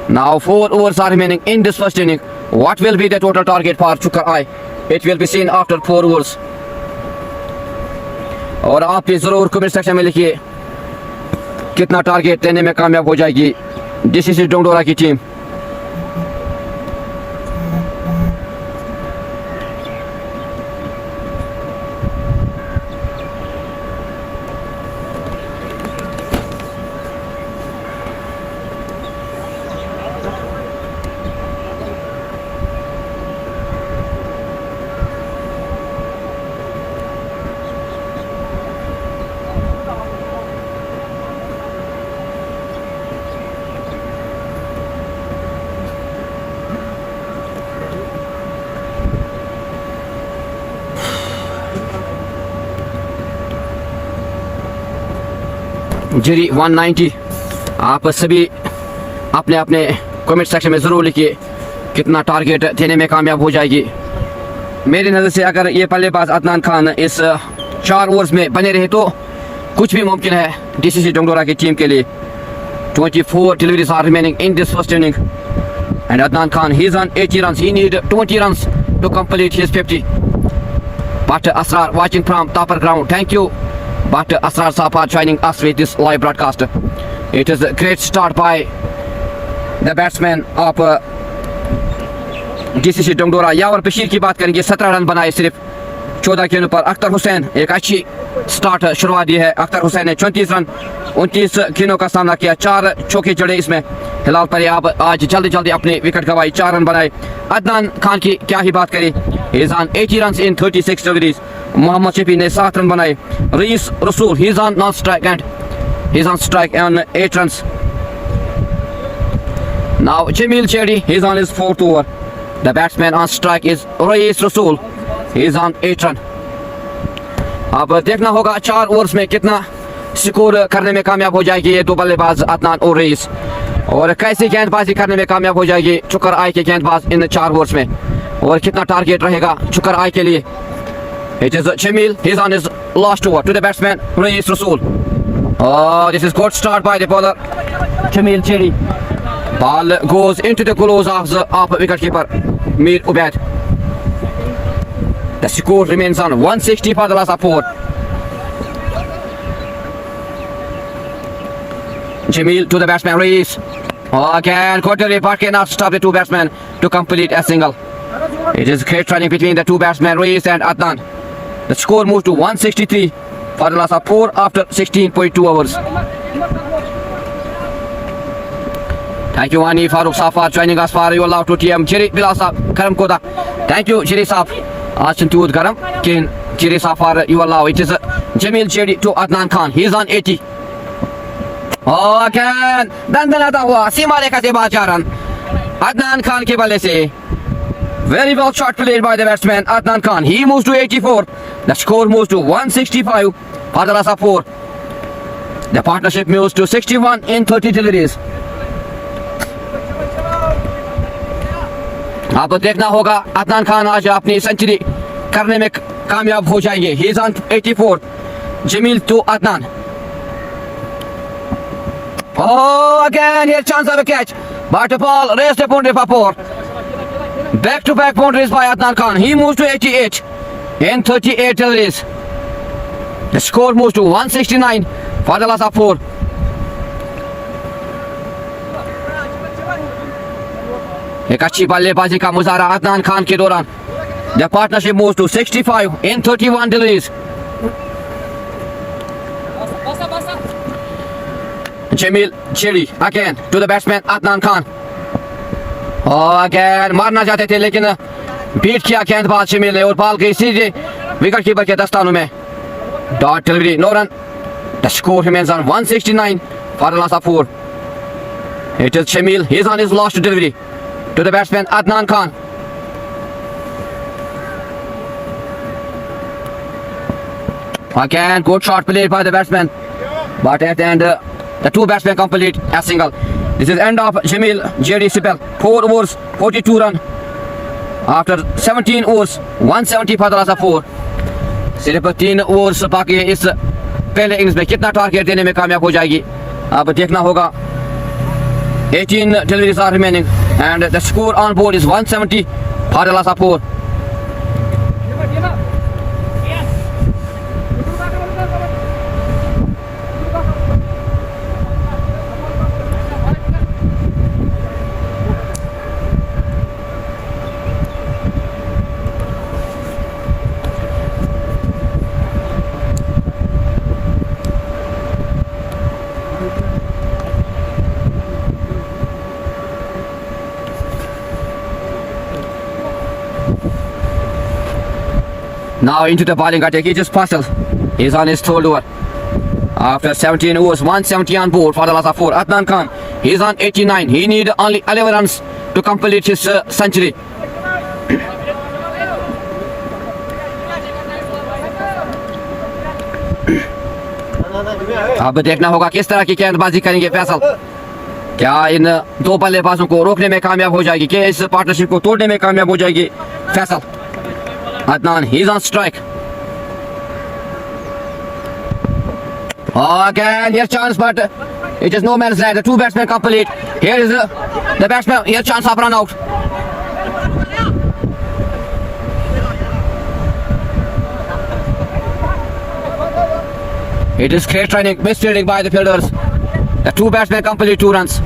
Now 4 overs are remaining in this first inning. What will be the total target for Chukarai? It will be seen after 4 overs. और आप भी जरूर comment section में लिखिए कितना target देने में कामयाब हो जाएगी डीसीसी डोंगलोरा की टीम। जीरी 190। आप सभी अपने अपने कमेंट सेक्शन में ज़रूर लिखिए कितना टारगेट देने में कामयाब हो जाएगी। मेरी नज़र से अगर ये बल्लेबाज अदनान खान इस 4 ओवर्स में बने रहे तो कुछ भी मुमकिन है डीसीसी डोंगलोरा की टीम के लिए। 24 deliveries are remaining in this first inning and Adnan Khan he is on 80 runs. He need 20 runs to complete his 50. But Asrar watching from Tapar ground. Thank you. But Asrar Sapa joining us with this live broadcast. It is a great start by the batsman of DCC Dongdora. Yawar Bashir की बात करेंगे, 17 run बनाए सिर्फ 14 गेंदों पर। अख्तर हुसैन एक अच्छी start शुरुआत दी है। अख्तर हुसैन ने 34 रन 29 गेंदों का सामना किया, 4 चौके जड़े इसमें। हिलाल परियाब आज जल्दी जल्दी अपने विकेट गंवाई, 4 रन बनाए। अदनान खान की क्या ही बात करें, he is on 80 runs in 36 deliveries. Mohammad Shafi ने 7 रन बनाए। रईस रसूल he is on non-strike and he is on strike on 8 runs. Now Jamil Cherry he is on his 4th over. The batsman on strike is Rईस रसूल, he is on 8 run. अब देखना होगा 4 overs में कितना score करने में कामयाब हो जाएगी ये दो बल्लेबाज अदनान और रईस, और कैसी गेंदबाजी करने में कामयाब हो जाएगी चुकराई के गेंदबाज इन 4 ओवर्स में, और कितना टारगेट रहेगा चुकराई के लिए। It is Jamil, he is on his last over to the batsman Rईस रसूल. Oh, this is good start by the bowler Jamil Cherry. Ball goes into the gloves of the wicketkeeper Mir Ubaid. The score remains on 160 for the last of 4. Jamil to the batsman Rईस. Again, Kotari but cannot stop the two batsmen to complete a single. It is great running between the two batsmen Rईस and Adnan. The score moves to 163 for the last of 4 after 16.2 hours. Thank you, Wani Farooq Safar, joining us for your love to TM. Jiri Bilal Saab, Karam Koda. Thank you, Jiri Saab. Ashan Tuud Karam, Kin Jiri Safar, your love. It is Jamil Cherry to Adnan Khan. He is on 80. Again, दंदनाता हुआ सीमा रेखा से बाहर 4 run Adnan Khan के बल्ले से। Very well shot played by the batsman Adnan Khan. He moves to 84. The score moves to 165 for the last of 4. The partnership moves to 61 in 30 deliveries. अब देखना होगा अदनान खान आज अपनी सेंचुरी करने में कामयाब हो जाएंगे। He is on 84. Jamil to Adnan. Oh, again, here's chance of a catch. But the ball raised the boundary for 4. Back-to-back boundaries by Adnan Khan. He moves to 88 in 38 deliveries. The score moves to 169 for the loss of 4. एक अच्छी बल्लेबाजी का मुजाहरा अदनान खान के दौरान. The partnership moves to 65 in 31 deliveries. Jamil Chiri again to the batsman Adnan Khan. Oh, again मारना चाहते थे लेकिन बीट किया गेंदबाज जमील ने और बॉल गई सीधे विकेट कीपर के दस्तानों में. Dot delivery, no run. The score remains on 169 for the loss of 4. It is Jamil. He's on his last delivery to the batsman Adnan Khan. Again, good shot played by the batsman, but at the end, the two batsmen complete a single. This is end of Jamil J.D. Sipel. 4 overs, 42 run. After 17 overs, 170 for the loss of 4. सिर्फ 3 overs बाकी है इस पहले innings में. कितना target देने में कामयाब हो जाएगी अब देखना होगा. 18 deliveries are remaining and the score on board is 170 for the loss of 4. Now into the bowling attack. He just Patel. He's on his third over. After 17 overs, 170 on board for the loss of 4. Adnan Khan. He's on 89. He needs only 11 runs to complete his century. अब देखना होगा किस तरह की गेंदबाजी करेंगे फैसल. क्या इन दो बल्लेबाजों को रोकने में कामयाब हो जाएगी, क्या इस पार्टनरशिप को तोड़ने में कामयाब हो जाएगी Faisal. Adnan, he's on strike. Oh, again, here's chance, but it is no man's land. The two batsmen complete. Here is the batsman. Here's chance of run out. It is great training, misfielding by the fielders. The two batsmen complete 2 runs.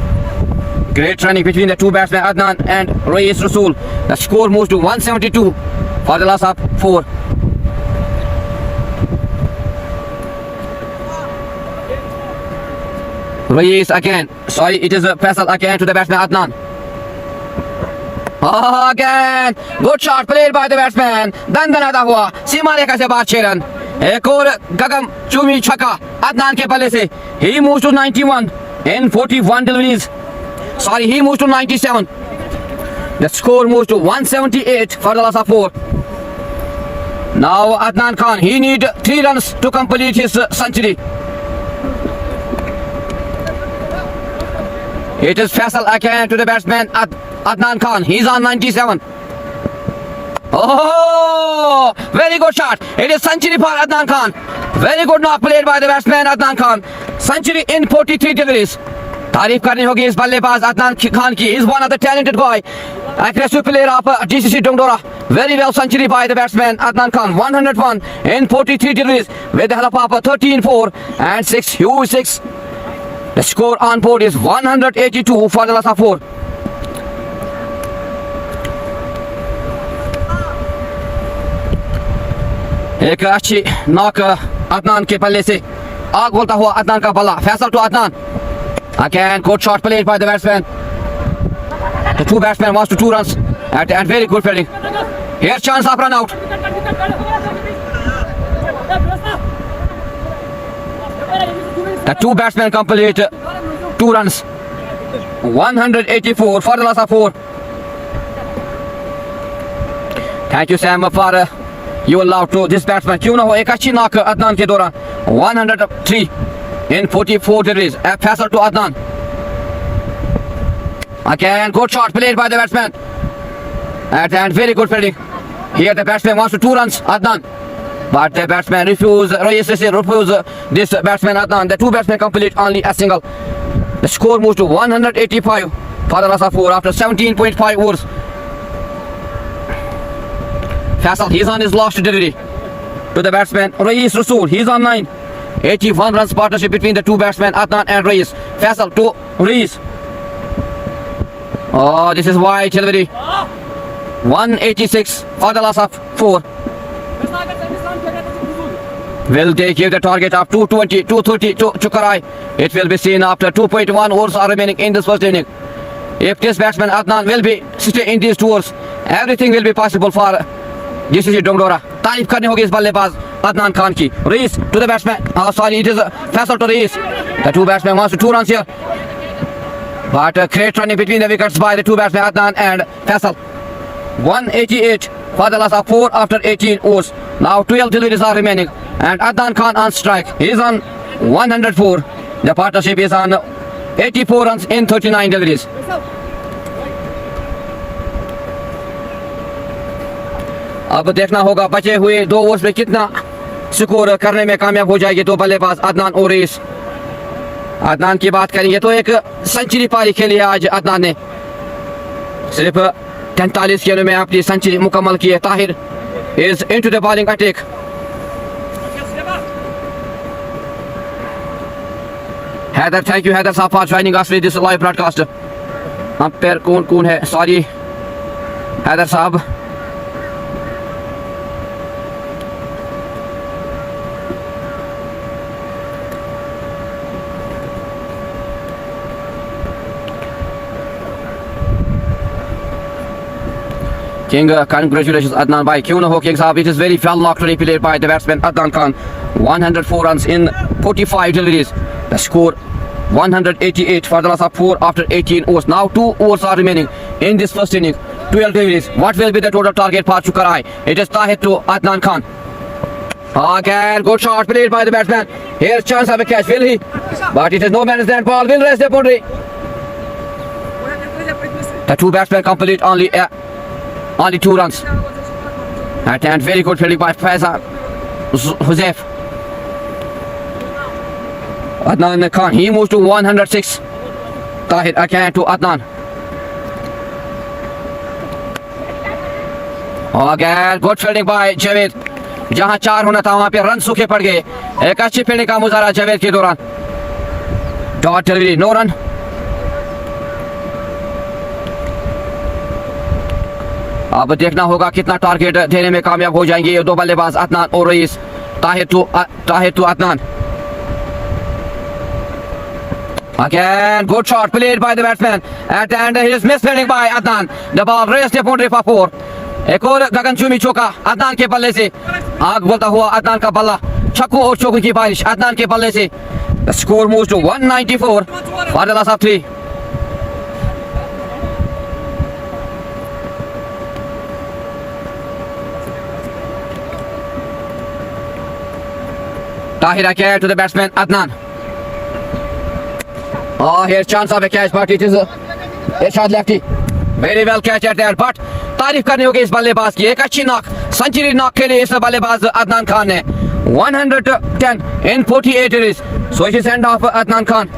Great training between the two batsmen, Adnan and Reyes Rasool. The score moves to 172 for the loss of 4. Reyes again. Sorry, it is a Faisal again to the batsman Adnan. Oh, again. Good shot played by the batsman. दंदनाता हुआ सीमा रेखा से बाहर 6 run. एक और गगन चूमी छक्का अदनान के पल्ले से. He moves to 91 in 41 deliveries. Sorry, he moves to 97. The score moves to 178 for the loss of 4. Now Adnan Khan, he needs 3 runs to complete his century. It is Faisal again to the batsman Adnan Khan. He's on 97. Oh, very good shot. It is century for Adnan Khan. Very good knock played by the batsman Adnan Khan. Century in 43 deliveries. तारीफ करनी होगी इस बल्लेबाज अदनान खान की. He's one of the talented guy, aggressive player of GCC Dongdora. Very well century by the batsman Adnan Khan. 101 in 43 deliveries with the help of 13-4 and 6 huge 6. The score on board is 182 for the loss of 4. एक अच्छी knock Adnan के पल्ले से आग बोलता हुआ अदनान का बल्ला. Faisal to Adnan. Again, good shot played by the batsman. The two batsmen wants to 2 runs and very good fielding. Here's chance of run out. The two batsmen complete 2 runs. 184 for the loss of 4. Thank you Sam for your love to this batsman. क्यों ना हो एक अच्छी knock Adnan के दौरान. 103 in 44 degrees. A passer to Adnan. Again, good shot played by the batsman. And very good fielding. Here the batsman wants to 2 runs. Adnan. but the batsman refused this batsman Adnan. The two batsmen complete only a single. The score moves to 185 for the loss of 4 after 17.5 overs. Faisal, he's on his last delivery to the batsman Rais Rasool. He's on 9. 81 runs partnership between the two batsmen Adnan and Rais. Faisal to Rais. Oh, this is wide delivery. 186 for the loss of 4. Will they give the target of 220, 230 to Chukarai? It will be seen after 2.1 overs are remaining in this first inning. If this batsman Adnan will be stay in these 2 overs, everything will be possible for GCC Dongdora. तारीफ करनी होगी इस बल्लेबाज अदनान खान की. Reis to the batsman. Sorry, it is Faisal to Reis. The two batsmen wants to 2 runs here. But great running between the wickets by the two batsmen Adnan and Faisal. 188 for the loss of 4 after 18 overs. Now 12 deliveries are remaining and Adnan Khan on strike. He is on 104. The partnership is on 84 runs in 39 deliveries. अब देखना होगा बचे हुए 2 overs में कितना score करने में कामयाब हो जाएगी दो बल्लेबाज अदनान और रेस. अदनान की बात करेंगे तो एक सेंचुरी पारी खेली है आज अदनान ने. सिर्फ 43 गेंदों में अपनी सेंचुरी मुकम्मल की है. Tahir is into the bowling attack. Haider, thank you Haider साहब for joining us with this live broadcast. Umpire कौन है? सॉरी हैदर साहब. King, congratulations Adnan bhai. क्यों ना हो King साहब. It is very well knocked played by the batsman Adnan Khan. 104 runs in 45 deliveries. The score 188 for the loss of 4 after 18 overs. Now 2 overs are remaining in this first inning. 12 deliveries. What will be the total target for Chukarai? It is Tahir to Adnan Khan. Again, good shot played by the batsman. Here's chance of a catch. Will he? But it is no man's land ball. Will raise the boundary. The two batsmen complete only 2 runs. And very good fielding by Faisal Huzef. Adnan Khan, he moves to 106. Tahir again to Adnan. Again, good fielding by Javed. जहां 4 होना था वहां पे run सूखे पड़ गए. एक अच्छी फील्डिंग का मुजाहरा जावेद के दौरान. Dot delivery, no run. अब देखना होगा कितना टारगेट देने में कामयाब हो जाएंगे ये दो बल्लेबाज अदनान और Raees. Tahir to Adnan. Again, good shot played by the batsman. And he is misfielding by Adnan. The ball raised the boundary for 4. एक और गगनचुंबी चौका अदनान के बल्ले से. आग बोलता हुआ अदनान का बल्ला. छक्कों और चौकों की बारिश अदनान के बल्ले से. The score moves to 194 for the loss of 3. Tahir again to the batsman Adnan. Oh, here's chance of a catch, but it is a shot lefty. Very well catch at there, but तारीफ करनी होगी इस बल्लेबाज की. एक अच्छी knock, century knock के लिए इस बल्लेबाज अदनान खान ने. 110 in 48 deliveries. So it is end of Adnan Khan.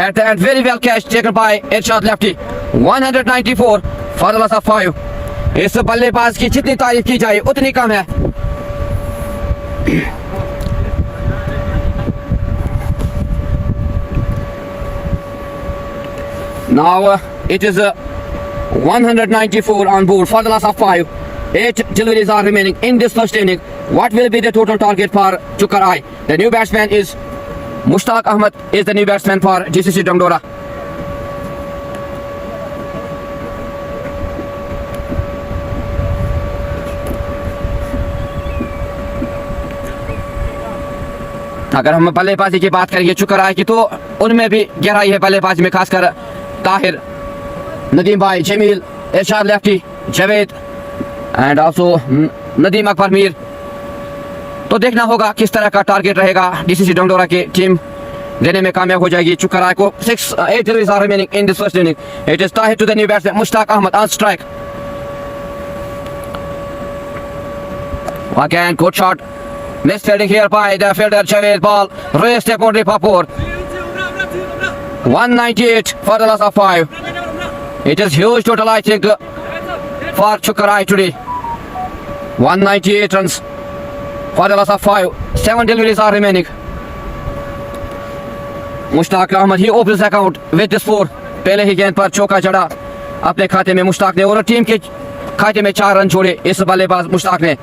And very well catch taken by Irshad lefty. 194 for the loss of 5. इस बल्लेबाज की जितनी तारीफ की जाए उतनी कम है. Now it is 194 on board for the loss of 5. 8 deliveries are remaining in this first inning. What will be the total target for Chukarai? The new batsman is Mushtaq Ahmed is the new batsman for GCC Dongdora. अगर हम बल्लेबाजी की बात करेंगे चुकराई की तो उनमें भी गहराई है बल्लेबाजी में, खासकर ताहिर, नदीम भाई, Jameel, Irshad lefty, Javed and also Nadeem Akbar Mir. तो देखना होगा किस तरह का टारगेट रहेगा. डीसीसी डोंगडोरा की टीम देने में कामयाब हो जाएगी चुकराई को. 8 deliveries are remaining in this first inning. It is Tahir to the new batsman Mushtaq Ahmed on strike. Again, good shot Misfielding here by the fielder Chavez. Ball raised the boundary for 4. 198 for the loss of 5. It is huge total, I think, for Chukarai today. 198 runs for the loss of 5. 7 deliveries are remaining. Mushtaq Ahmed he opens account with this 4. पहले ही गेंद पर चौका चढ़ा अपने खाते में मुश्ताक ने और टीम के खाते में 4 रन छोड़े इस बल्लेबाज मुश्ताक ने.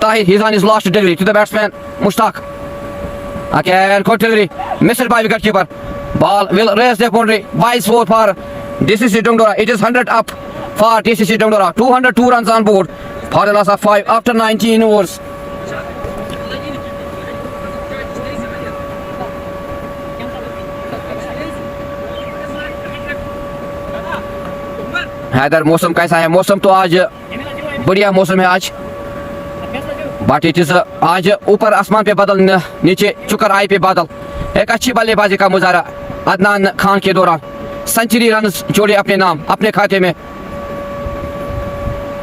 Tahir, he's on his last delivery to the batsman Mushtaq. Again, good delivery, missed by wicketkeeper. Ball will raise the boundary by 4 for DCC Dungdora. It is 100 up for DCC Dungdora. 202 runs on board for the loss of 5 after 19 overs. Haider मौसम कैसा है? मौसम तो आज बढ़िया मौसम है आज, बट इट इज आज ऊपर आसमान पे बादल, नीचे चुकर आई पे बादल. एक अच्छी बल्लेबाजी का मुजाहरा अदनान खान के दौरान. सेंचुरी रन जोड़े अपने नाम अपने खाते में.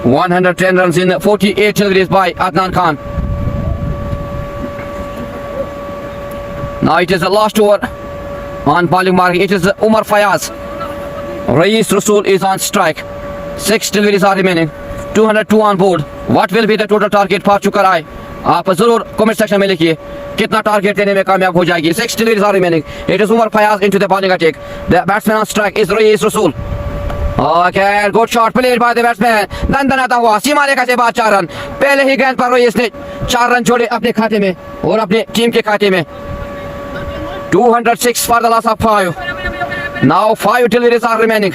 110 runs in 48 deliveries by Adnan Khan. Now it is the last over on bowling mark. It is Umar Fayaz. Rais Rasool is on strike. 6 deliveries are remaining. 202 on board. What will be the total target for Chukarai? आप जरूर comment section में लिखिए कितना target देने में कामयाब हो जाएगी. 6 deliveries are remaining. It is Umar Fayaz into the bowling attack. The batsman on strike is Rais Rasool. Okay, good shot played by the batsman. दंदनाता हुआ सीमा रेखा से बाद 4 रन. पहले ही गेंद पर रईस ने 4 रन जोड़े अपने खाते में और अपने टीम के खाते में. 206 for the loss of 5. Now 5 deliveries are remaining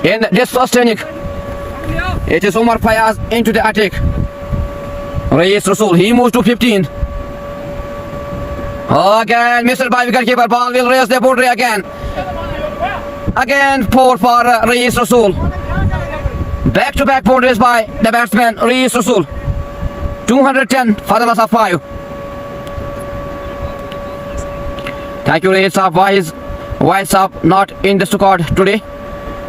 in this first inning. It is Umar Fayaz into the attack. Rais Rasool, he moves to 15. Again, missed by wicketkeeper. Ball will raise the boundary again. Again, 4 for Rais Rasool. Back-to-back boundaries by the batsman Rais Rasool. 210 for the loss of 5. Thank you, Rais Saab. Why is Saab not in the squad today?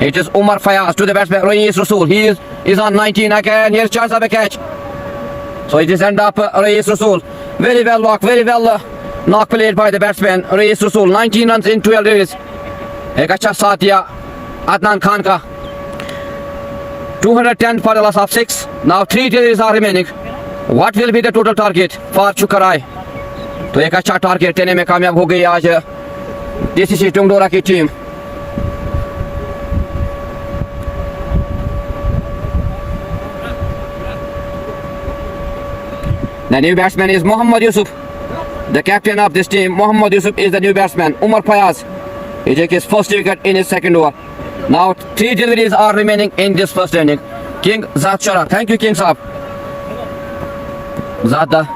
It is Umar Fayaz to the batsman Rais Rasool. He is on 19 again. Here's chance of a catch. So it is end up Rais Rasool. Very well knocked, very well knock played by the batsman Rais Rasool. 19 runs in 12 deliveries. एक अच्छा साथ दिया अदनान खान का. 210 for the loss of 6. Now 3 deliveries are remaining. What will be the total target for Chukarai? तो एक अच्छा target देने में कामयाब हो गई आज DCC डुंगडोरा की team. The new batsman is Mohammad Yusuf. The captain of this team, Mohammad Yusuf, is the new batsman. Umar Fayaz. He took his first wicket in his second over. Now 3 deliveries are remaining in this first inning. King Zad Shara. Thank you, King Saab. Zada.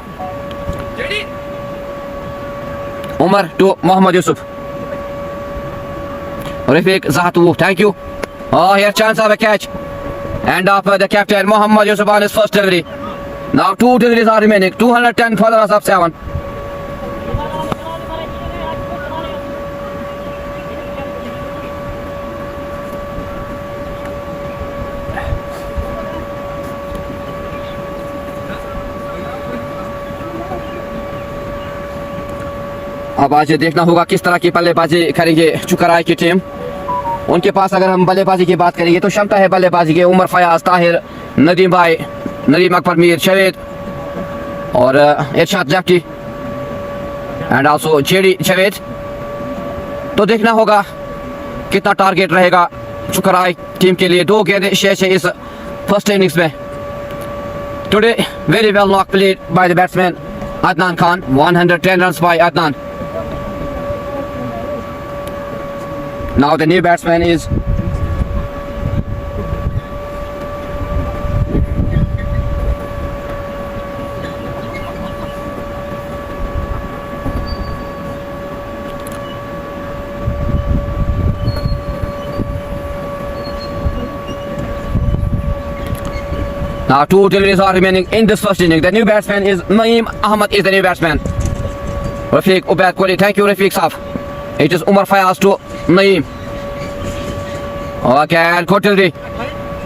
Umar to Mohammad Yusuf. Rafiq Zahatu. Thank you. Oh, here chance of a catch. And up the captain Mohammad Yusuf on his first delivery. Now 2 deliveries are remaining. 210 for the loss of 7. अब आज देखना होगा किस तरह की बल्लेबाजी करेंगे चुकराई की टीम. उनके पास अगर हम बल्लेबाजी की बात करेंगे तो क्षमता है बल्लेबाजी के. उमर फयाज, ताहिर, नदीम भाई, नदीम अकबर मीर, शवेद और इरशाद जाफी एंड आल्सो जेडी शवेद. तो देखना होगा कितना टारगेट रहेगा चुकराई टीम के लिए. 2 गेंदें शेष है इस फर्स्ट इनिंग्स में. Today very well knock played by the batsman Adnan Khan. 110 runs by Adnan. Now the new batsman is now 2 deliveries are remaining in this first inning. The new batsman is Naeem Ahmed is the new batsman. Rafiq Ubaid Kohli. Thank you, Rafiq Saab. It is Umar Fayaz to Naeem. Again, good delivery.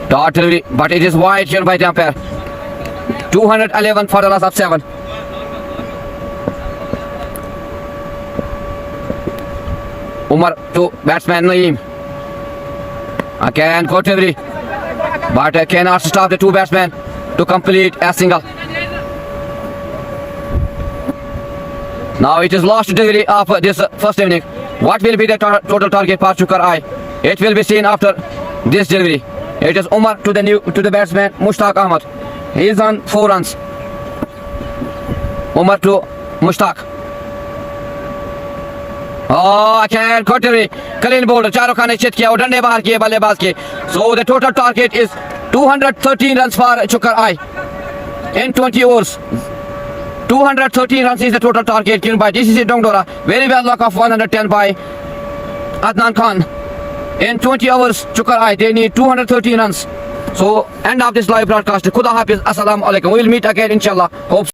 Dot delivery, but it is wide here by the umpire. 211 for the loss of 7. Umar to batsman Naeem. Again caught delivery, but cannot stop the two batsmen to complete a single. Now it is last delivery of this first inning. What will be the total target for Shukar Eye? It will be seen after this delivery. It is Umar to the batsman Mushtaq Ahmad. He is on 4 runs. Umar to Mushtaq. Again caught delivery. Clean bowler Shahrukh Khan ने चित किया और डंडे बाहर किए बल्लेबाज के. So the total target is 213 runs for Shukar Eye in 20 overs. 213 runs is the total target given by DCC Dongdora. Very well luck of 110 by Adnan Khan. In 20 hours, Shukar Eye, they need 213 runs. So, end of this live broadcast. Khuda Hafiz. Assalamu alaikum. We will meet again, inshallah. Hope